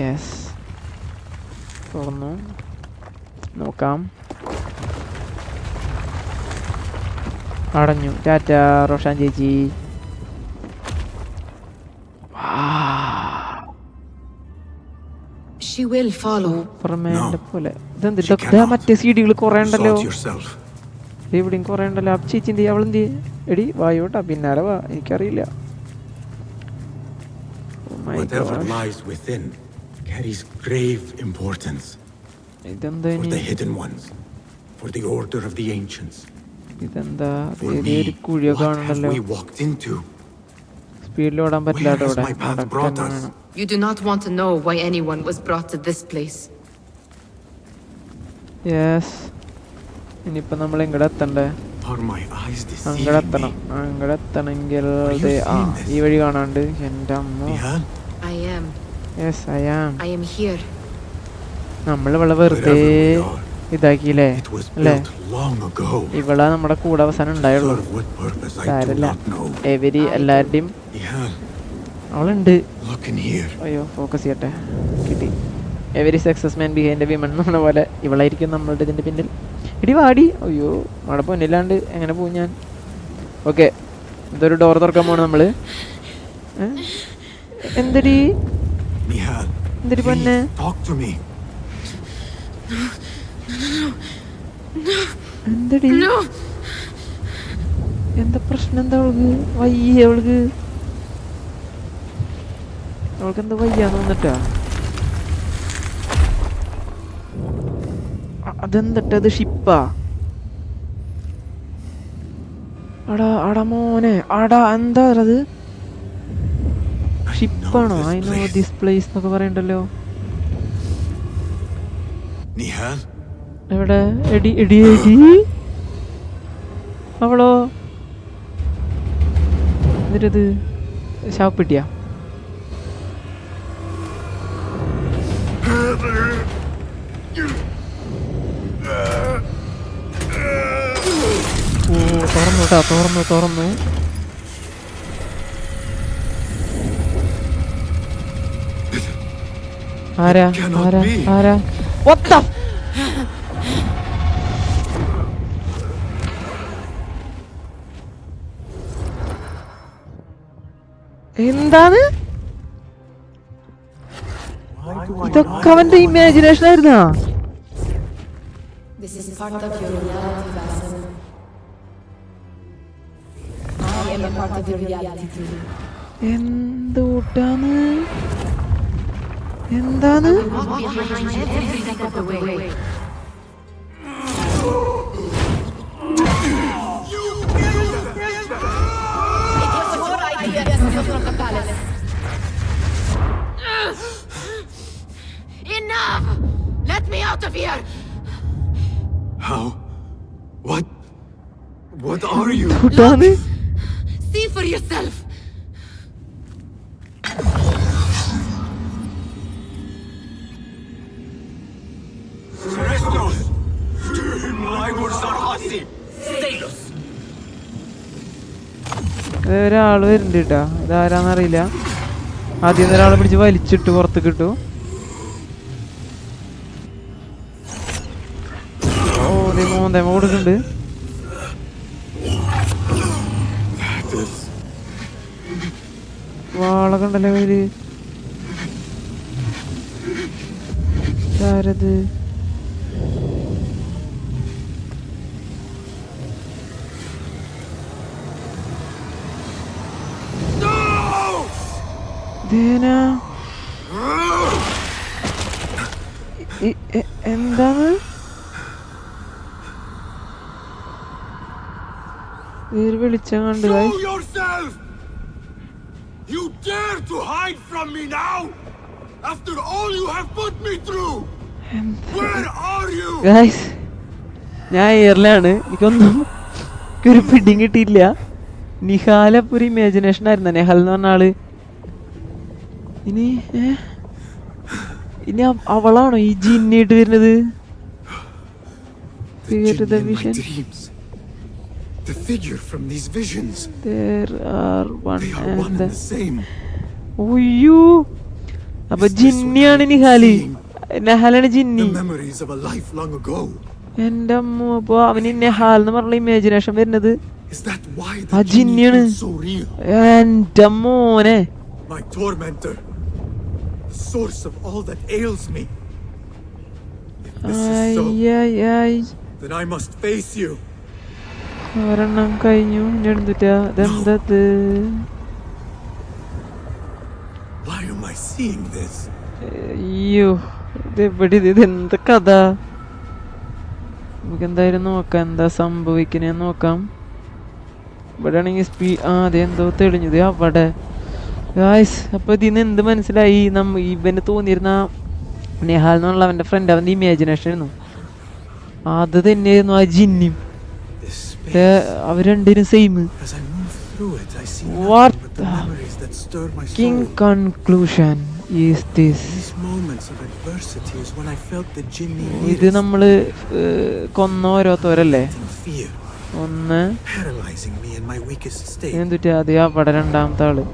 യെസ്. തുറന്നു നോക്കാം. അടഞ്ഞു. ടാറ്റ റോഷാൻ ചേച്ചി. She will follow. പോലെ ഇതെന്താ മറ്റേ CD-കൾ കുറേ ഉണ്ടല്ലോ. ഇവിടെയും കുറേ ഉണ്ടല്ലോ. ചേച്ചി എന്ത് ചെയ്യും? അവളെന്ത് ചെയ്യും? എടി വായോട്ടാ പിന്നാലെ വാ. എനിക്കറിയില്ല. Whatever lies within carries grave importance. For the hidden ones, for the order of the ancients. ഇതെന്താ ഒരു കുഴിയൊക്കെ കാണുന്നുണ്ടല്ലോ. സ്പീഡിൽ ഓടാൻ പറ്റില്ല. You do not want to know why anyone was brought to this place. Yes. ഇനിയിപ്പോൾ നമ്മൾ എങ്ങടെ എത്തണ്ടേ? Are my eyes അങ്ങടെ deceiving എത്തണം. me? അങ്ങടെ എത്തണമെങ്കിൽ Are you seeing this? ഈ വഴി കാണാണ്ട്. എൻ്റെ അമ്മ. Nihal? I am. Yes, I am. I am here. നമ്മൾ ഇവിടെ വെറുതെ Wherever we are, ഇതാക്കിയില്ലേ it was അല്ലേ? built long ago. ഇവളെ നമ്മുടെ കൂടെ അവസാനം ഉണ്ടായുള്ളൂ. For what purpose I do സാരല്ല. not know. എല്ലാവരുടെയും Nihal, അവളുണ്ട്. look in here. അയ്യോ, ഫോക്കസ് ചെയ്യട്ടെ. കിട്ടി. Every success man behind A women എന്ന പോലെ ഇവളായിരിക്കും നമ്മളുടെ ഇതിൻ്റെ പിന്നിൽ. ഇടി വാടി. അയ്യോ, അവിടെ പൊന്നില്ലാണ്ട് എങ്ങനെ പോകും ഞാൻ? ഓക്കെ, ഇതൊരു ഡോർ തുറക്കാൻ പോകണം നമ്മൾ. എന്തടി Nihal, എന്തടി പൊന്നെ? please talk to me. എന്തടി എന്താ പ്രശ്നം? എന്താ അവൾക്ക് വയ്യ? അവൾക്ക് എന്താ വയ്യാന്ന് തോന്നിട്ടാ? അതെന്തട്ടത്? ഷിപ്പാ? അടാ മോനെ, എന്താ അത്? ഷിപ്പാണോ? ഐ നോ ദിസ് പ്ലേസ് എന്നൊക്കെ പറയണ്ടല്ലോ. Nihal? എവിടെ? എടി അവളോ? എന്നിട്ടത് ശവപ്പെട്ടിയാ? ഓ, തുറന്നു. ആരാ? What the? എന്താണ് ഇതൊക്കെ? അവന്റെ imagination ആയിരുന്നാ? This is part of your reality, Basim. I am a part of your reality too. എന്താണ്? Walk behind every step of the way. It was your idea to steal from the palace. Enough! Let me out of here! How? What are you? See for yourself! ഒരാള് വരുന്നുണ്ട് കേട്ടാ. ഇതാരാന്നറിയില്ല. ആദ്യം ഒരാളെ പിടിച്ച് വലിച്ചിട്ട് പുറത്ത് കിട്ടു. ഓ, മോന്തേമ കൊടുക്കുന്നുണ്ട്. വാളൊക്കെ ഉണ്ടല്ലോ കയ്യില്. ആരത്? എന്താണ്? വിളിച്ചാ കണ്ടു. You dare to hide from me now? After all you have put me through? Where are you? Guys, ഞാൻ എയറിലാണ്. എനിക്കൊന്നും ഒരു പിടിയും കിട്ടിയില്ല. നിഹാലൊരു ഇമാജിനേഷൻ ആയിരുന്നു. നെഹൽ എന്ന് പറഞ്ഞ ആള്. ഇനി അവളാണോ ഈ ജിന്നിട്ട് വരുന്നത്? The figure from these visions. There are one and the same. ഒയ്യോ, അപ്പൊ ജിന്നിയാണ് Nihal. നെഹാലാണ് ജിന്നി. The memories of a life long ago. എൻ്റെ അമ്മ, അപ്പൊ അവന് നെഹാൽ എന്ന് പറഞ്ഞ ഇമാജിനേഷൻ വരുന്നത് Is that why ആ ജിന്നിയാണ്? so real? എൻ്റെ മോനെ, My tormentor. Source of all that ails me. If this is so, then I must face you. ഒരെണ്ണം കഴിഞ്ഞു. ഇനി എടുത്തിട്ടാ? ഇതെന്തത്? Why am I seeing this? അയ്യോ, ഇതെന്ത് കഥ? നമുക്ക് എന്തായാലും നോക്കാം എന്താ സംഭവിക്കണേ നോക്കാം. ഇവിടെ ആണെങ്കിൽ അതെന്തോ തെളിഞ്ഞത് അവിടെ. ഗായ്സ്, അപ്പൊ ഇതിന്ന് എന്ത് മനസ്സിലായി? ഇവന് തോന്നിയിരുന്ന നെഹാൽ എന്നുള്ള അവന്റെ ഫ്രണ്ട് അവന്റെ ഇമാജിനേഷൻ ആയിരുന്നു. അത് തന്നെയായിരുന്നു ആ ജിന്നും. അവർ രണ്ടിനും same. What the fucking conclusion is this? ഇത് നമ്മള് കൊന്ന ഓരോരുത്തരല്ലേ? ഒന്ന് എന്തുട്ടാ അത് അവിടെ രണ്ടാമത്തെ ആള്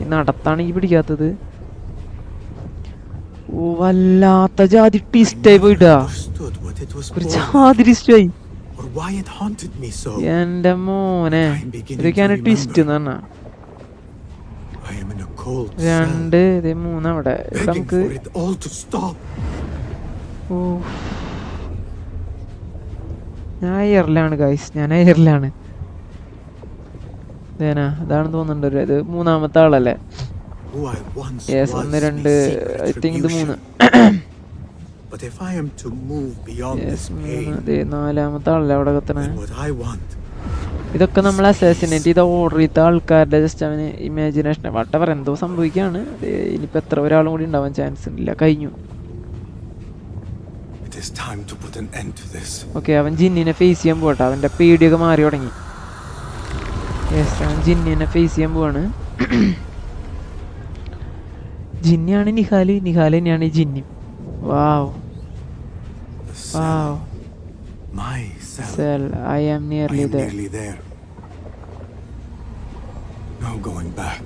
ഈ നടത്താണ് ഈ പിടിക്കാത്തത്. ഓ വല്ലാത്ത ജാതി ട്വിസ്റ്റായി പോയിട്ടാ, ഒരു ജാതി ട്വിസ്റ്റായി. എന്റെ മോനെ ഇതൊക്കെയാണ് ട്വിസ്റ്റ് എന്ന് പറഞ്ഞാ. രണ്ട് ഇത് മൂന്നവിടെ നമുക്ക്. ഓ ഞാൻ എയറിലാണ് ഗൈസ്, ഞാൻ എയറിലാണ്. അതാണ് തോന്നുന്നുണ്ട്. ഇത് മൂന്നാമത്തെ ആളല്ലേ? യെസ്, ഒന്ന് രണ്ട് ഐ തിങ്ക് ഇത് മൂന്ന്. നാലാമത്തെ ആളല്ലേ അവിടെ കത്തണേ? ഇതൊക്കെ നമ്മൾ അസാസിനേറ്റ് ചെയ്ത ഓർഡർ ചെയ്ത ആൾക്കാരുടെ ജസ്റ്റ് അവന് ഇമാജിനേഷൻ വട്ടവർ എന്തോ സംഭവിക്കുകയാണ്. ഇനിയിപ്പോൾ എത്ര ഒരാളും കൂടി ഉണ്ടാവാൻ ചാൻസ് ഇല്ല, കഴിഞ്ഞു. ഓക്കെ, അവൻ ജിന്നിനെ ഫേസ് ചെയ്യാൻ പോകട്ടെ. അവൻ്റെ പേടിയൊക്കെ മാറി തുടങ്ങി. യെസ്, അവൻ ജിന്നിനെ ഫേസ് ചെയ്യാൻ പോവാണ്. ജിന്നിയാണ് നിഹാല്, നിഹാല് തന്നെയാണ് ഈ ജിന്നി. വാവ് വാവ്. Cell, I am nearly there. No going back.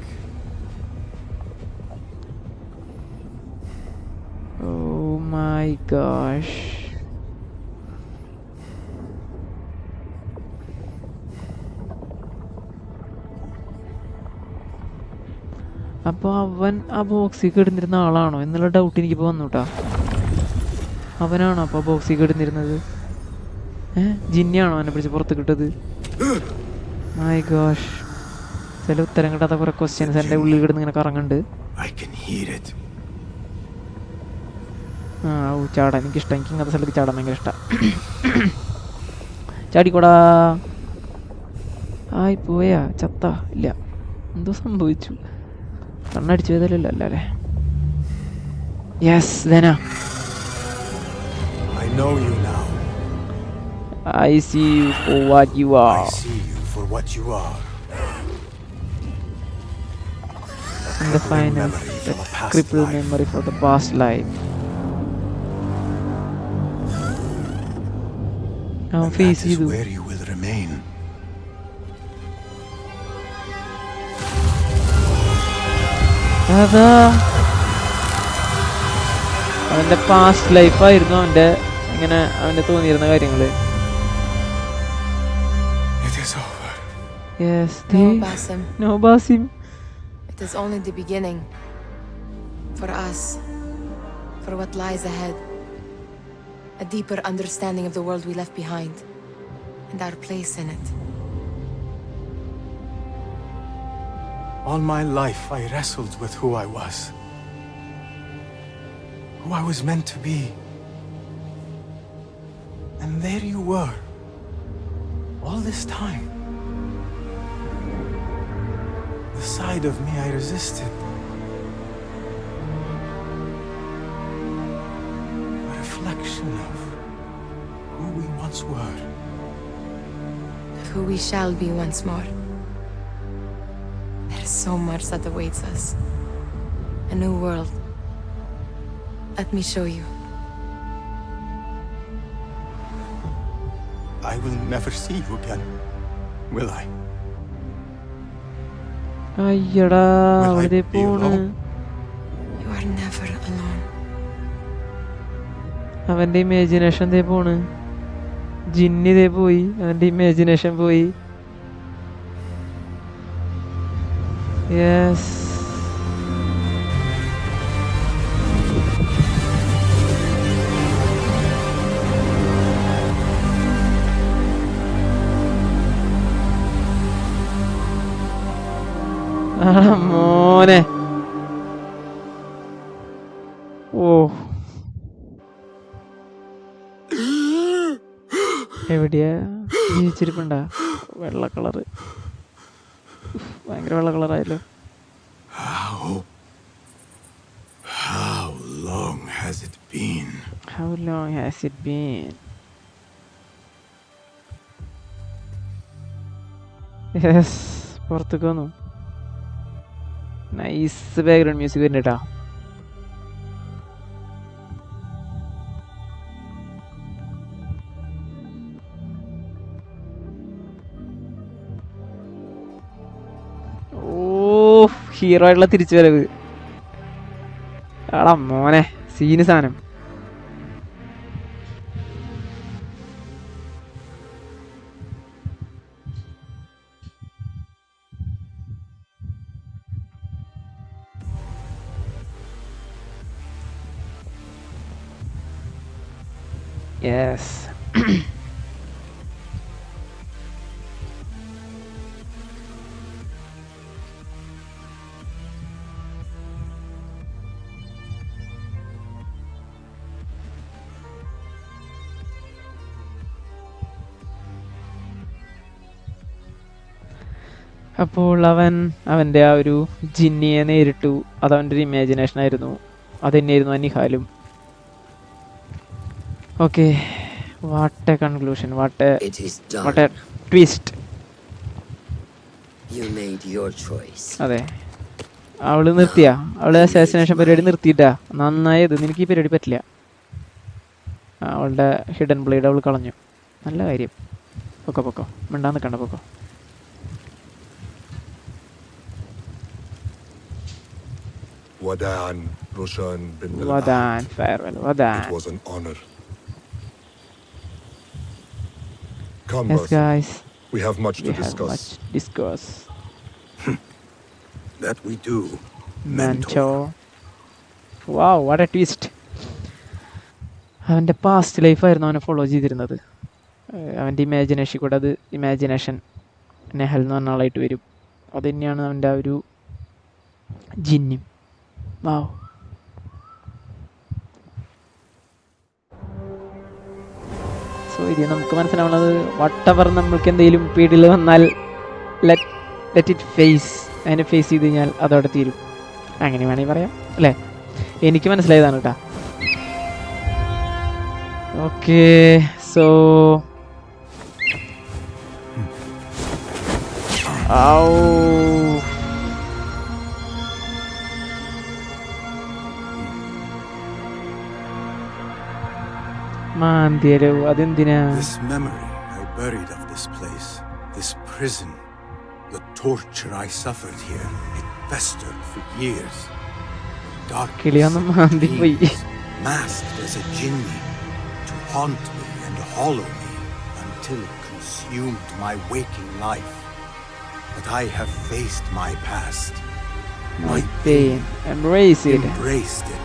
Oh my gosh. അപ്പോൾ അവൻ ആ ബോക്സിൽ കിടന്നിരുന്ന ആളാണോ എന്നുള്ള ഡൗട്ട് എനിക്കിപ്പോൾ വന്നു കേട്ടോ. അവനാണോ അപ്പോൾ ബോക്സിൽ കിടന്നിരുന്നത്? ജിന്നിയാണോ അവനെ പിടിച്ച് പുറത്ത് കിട്ടത്? മൈ ഗോഷ്, ചില ഉത്തരം കിട്ടാത്ത കുറെ ക്വസ്റ്റ്യൻസ് എൻ്റെ ഉള്ളിൽ കിടന്ന് ഇങ്ങനെ കറങ്ങുന്നുണ്ട്. ഓ ചാടാൻ എനിക്കിഷ്ടം, എനിക്ക് ഇങ്ങനത്തെ സ്ഥലത്ത് ചാടാൻ ഭയങ്കര ഇഷ്ടമാണ്. ചാടിക്കോടാ. ആയി പോയാ ചത്ത? ഇല്ല, എന്തോ സംഭവിച്ചു. കണ്ണടിച്ചു പോയതല്ലോ അല്ലേ? യെസ്, ധന. I know you now. I see you for what you are. I see you for what you are. And the final, the crippled memory for the past life. Now face you. Where you will remain. അതാ അവൻ്റെ past ലൈഫായിരുന്നു അവൻ്റെ ഇങ്ങനെ അവൻ്റെ തോന്നിയിരുന്ന കാര്യങ്ങള്. Yes, no, Basim. No, Basim. It is only the beginning. For us, for what lies ahead. A deeper understanding of the world we left behind, and our place in it. All my life I wrestled with who I was. Who I was meant to be. And there you were. All this time. The side of me I resisted. A reflection of who we once were. Of who we shall be once more. There is so much that awaits us. A new world. Let me show you. I will never see you again, will I? അയ്യടാ, അവിടെ പോണ്. You are never alone. അവന്റെ imagination ദേ പോണ്. ജിന്നി ദേ പോയി, അവന്റെ imagination പോയി. Yes, മോനെ. ഓ എവിടെയാ ജീവിച്ചിരിപ്പുണ്ടാ? വെള്ള കളറ്, ഭയങ്കര വെള്ള കളറായല്ലോ. How long has it been? How long has it been? Yes, പുറത്തേക്ക് വന്നു. നൈസ് ബാക്ക്ഗ്രൗണ്ട് മ്യൂസിക് വരുന്നുണ്ട് കേട്ടോ. ഓ, ഹീറോ ആയിട്ടുള്ള തിരിച്ചു വരവ്. ആടാ മോനെ, സീന് സാധനം. യെസ്. അപ്പോൾ അവൻ്റെ ആ ഒരു ജിന്നിയെ നേരിട്ടു. അതവൻ്റെ ഒരു ഇമാജിനേഷൻ ആയിരുന്നു. അതുതന്നെയായിരുന്നു അനിഹാലും. Okay, what a conclusion, what a twist. അതെ, അവള് നിർത്തിയാ, അവള് അസാസിനേഷൻ പരിപാടി നിർത്തിയിട്ടാ. നന്നായത്, നിനക്ക് ഈ പരിപാടി പറ്റില്ല. അവളുടെ ഹിഡൻ ബ്ലേഡ് അവൾ കളഞ്ഞു. നല്ല കാര്യം. പൊക്കോ മിണ്ടാൻ നിൽക്കണ്ട, പൊക്കോ. Wadan, Roshan bin Wadan, farewell, Wadan. It was an honor. Come, Yes, Basim. guys. We have much to We have discuss. much to discuss. That we do, Mentor. Wow, what a twist. അവൻ്റെ past ലൈഫായിരുന്നു അവനെ follow ചെയ്തിരുന്നത്. അവൻ്റെ imagination കൂടെ അത് imagination Nahuel എന്ന് പറഞ്ഞ ആളായിട്ട് വരും. അത് തന്നെയാണ് അവൻ്റെ ആ ഒരു ജിന്നും. വാവ്. സോ ഇത് നമുക്ക് മനസ്സിലാവുന്നത്, വട്ടവർ നമ്മൾക്ക് എന്തെങ്കിലും പീഡിൽ വന്നാൽ ലെറ്റ് ഇറ്റ് ഫേസ്. അതിനെ ഫേസ് ചെയ്ത് കഴിഞ്ഞാൽ അതോടെ തീരും. അങ്ങനെ വേണമെങ്കിൽ പറയാം അല്ലേ? എനിക്ക് മനസ്സിലായതാണ് കേട്ടോ. ഓക്കെ, സോ മാന്തിയല്ലോ, അതെന്തിനാ? This memory I buried of this place, this prison, the torture I suffered here, it festered for years. കിളിയൊന്നും മാന്തിപ്പോയി. Masked as a jinni to haunt me and hollow me until it consumed my waking life. But I have faced my past, my pain, embraced it.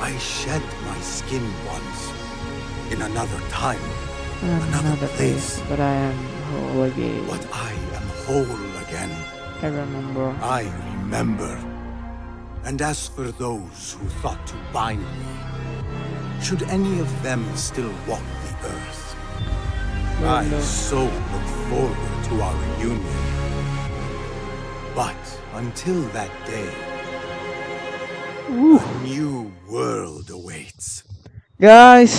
I shed my skin once, in another time, another place. But I am whole again. But I am whole again. I remember. I remember. And as for those who thought to bind me, should any of them still walk the earth, I so look forward to our reunion. But until that day, a new world awaits. Guys,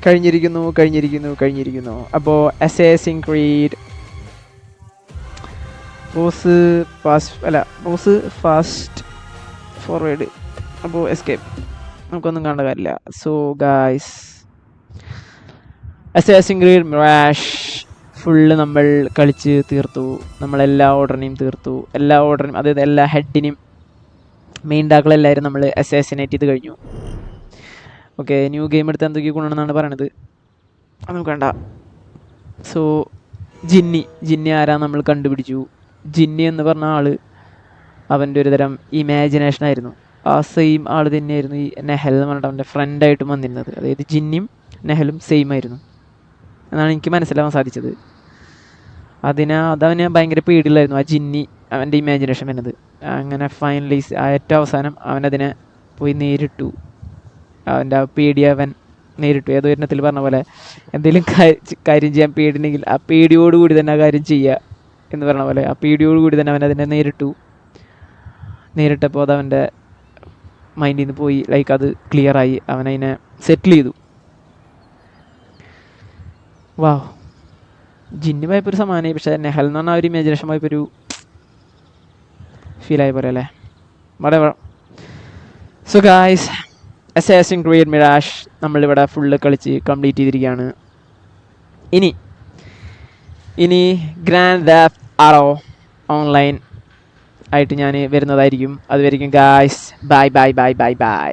കഴിഞ്ഞിരിക്കുന്നു. അപ്പോൾ Assassin creed boss fast forward. അപ്പോൾ escape നമുക്കൊന്നും കാണേണ്ട കാര്യമില്ല. So guys, assassin creed mirage full നമ്മൾ കളിച്ച് തീർത്തു. നമ്മളെല്ലാ ഓർഡറിനെയും തീർത്തു. അതായത് എല്ലാ ഹെഡിനെയും മെയിൻ ഡാക്കളെല്ലാവരും നമ്മൾ അസാസിനേറ്റ് ചെയ്ത് കഴിഞ്ഞു. ഓക്കെ, ന്യൂ ഗെയിം എടുത്ത് എന്തൊക്കെ ഗുണമെന്നാണ് പറയണത്, അത് നമുക്ക് വേണ്ട. സോ ജിന്നി ആരാ നമ്മൾ കണ്ടുപിടിച്ചു. ജിന്നി എന്ന് പറഞ്ഞ ആൾ അവൻ്റെ ഒരു തരം ഇമാജിനേഷനായിരുന്നു. ആ സെയിം ആൾ തന്നെയായിരുന്നു ഈ നെഹൽ എന്ന് പറഞ്ഞിട്ട് അവൻ്റെ ഫ്രണ്ടായിട്ടും വന്നിരുന്നത്. അതായത് ജിന്നിയും നെഹലും സെയിം ആയിരുന്നു എന്നാണ് എനിക്ക് മനസ്സിലാവാൻ സാധിച്ചത്. അതവന് ഭയങ്കര പേടിയിലായിരുന്നു ആ ജിന്നി, അവൻ്റെ ഇമാജിനേഷൻ വരുന്നത്. അങ്ങനെ ഫൈനലി ഏറ്റവും അവസാനം അവനതിനെ പോയി നേരിട്ടു. അവൻ്റെ ആ പേടി അവൻ നേരിട്ടു. ഏതോ ഒരെണ്ണത്തിൽ പറഞ്ഞ പോലെ എന്തെങ്കിലും കാര്യം ചെയ്യാൻ പേടിയുണ്ടെങ്കിൽ ആ പേടിയോടുകൂടി തന്നെ ആ കാര്യം ചെയ്യുക എന്ന് പറഞ്ഞ പോലെ ആ പേടിയോടുകൂടി തന്നെ അവൻ അതിനെ നേരിട്ടപ്പോൾ അത് അവൻ്റെ മൈൻഡിൽ നിന്ന് പോയി. ലൈക്ക് അത് ക്ലിയറായി, അവനതിനെ സെറ്റിൽ ചെയ്തു. വാവ്, ജിന്ന് പോയപ്പോൾ ഒരു സമാനമായി, പക്ഷേ നെഹൽ എന്ന് പറഞ്ഞാൽ ഒരു ഇമാജിനേഷൻ പോയപ്പോൾ ഒരു ഫീലായി പോലെ അല്ലേ. Whatever. So guys, assassin creed mirage നമ്മളിവിടെ ഫുള്ള് കളിച്ച് കംപ്ലീറ്റ് ചെയ്തിരിക്കുകയാണ്. ഇനി ഗ്രാൻഡ് തെഫ്റ്റ് ഓട്ടോ ഓൺലൈൻ ആയിട്ട് ഞാൻ വരുന്നതായിരിക്കും. അതുവരെയും guys, bye bye bye bye bye.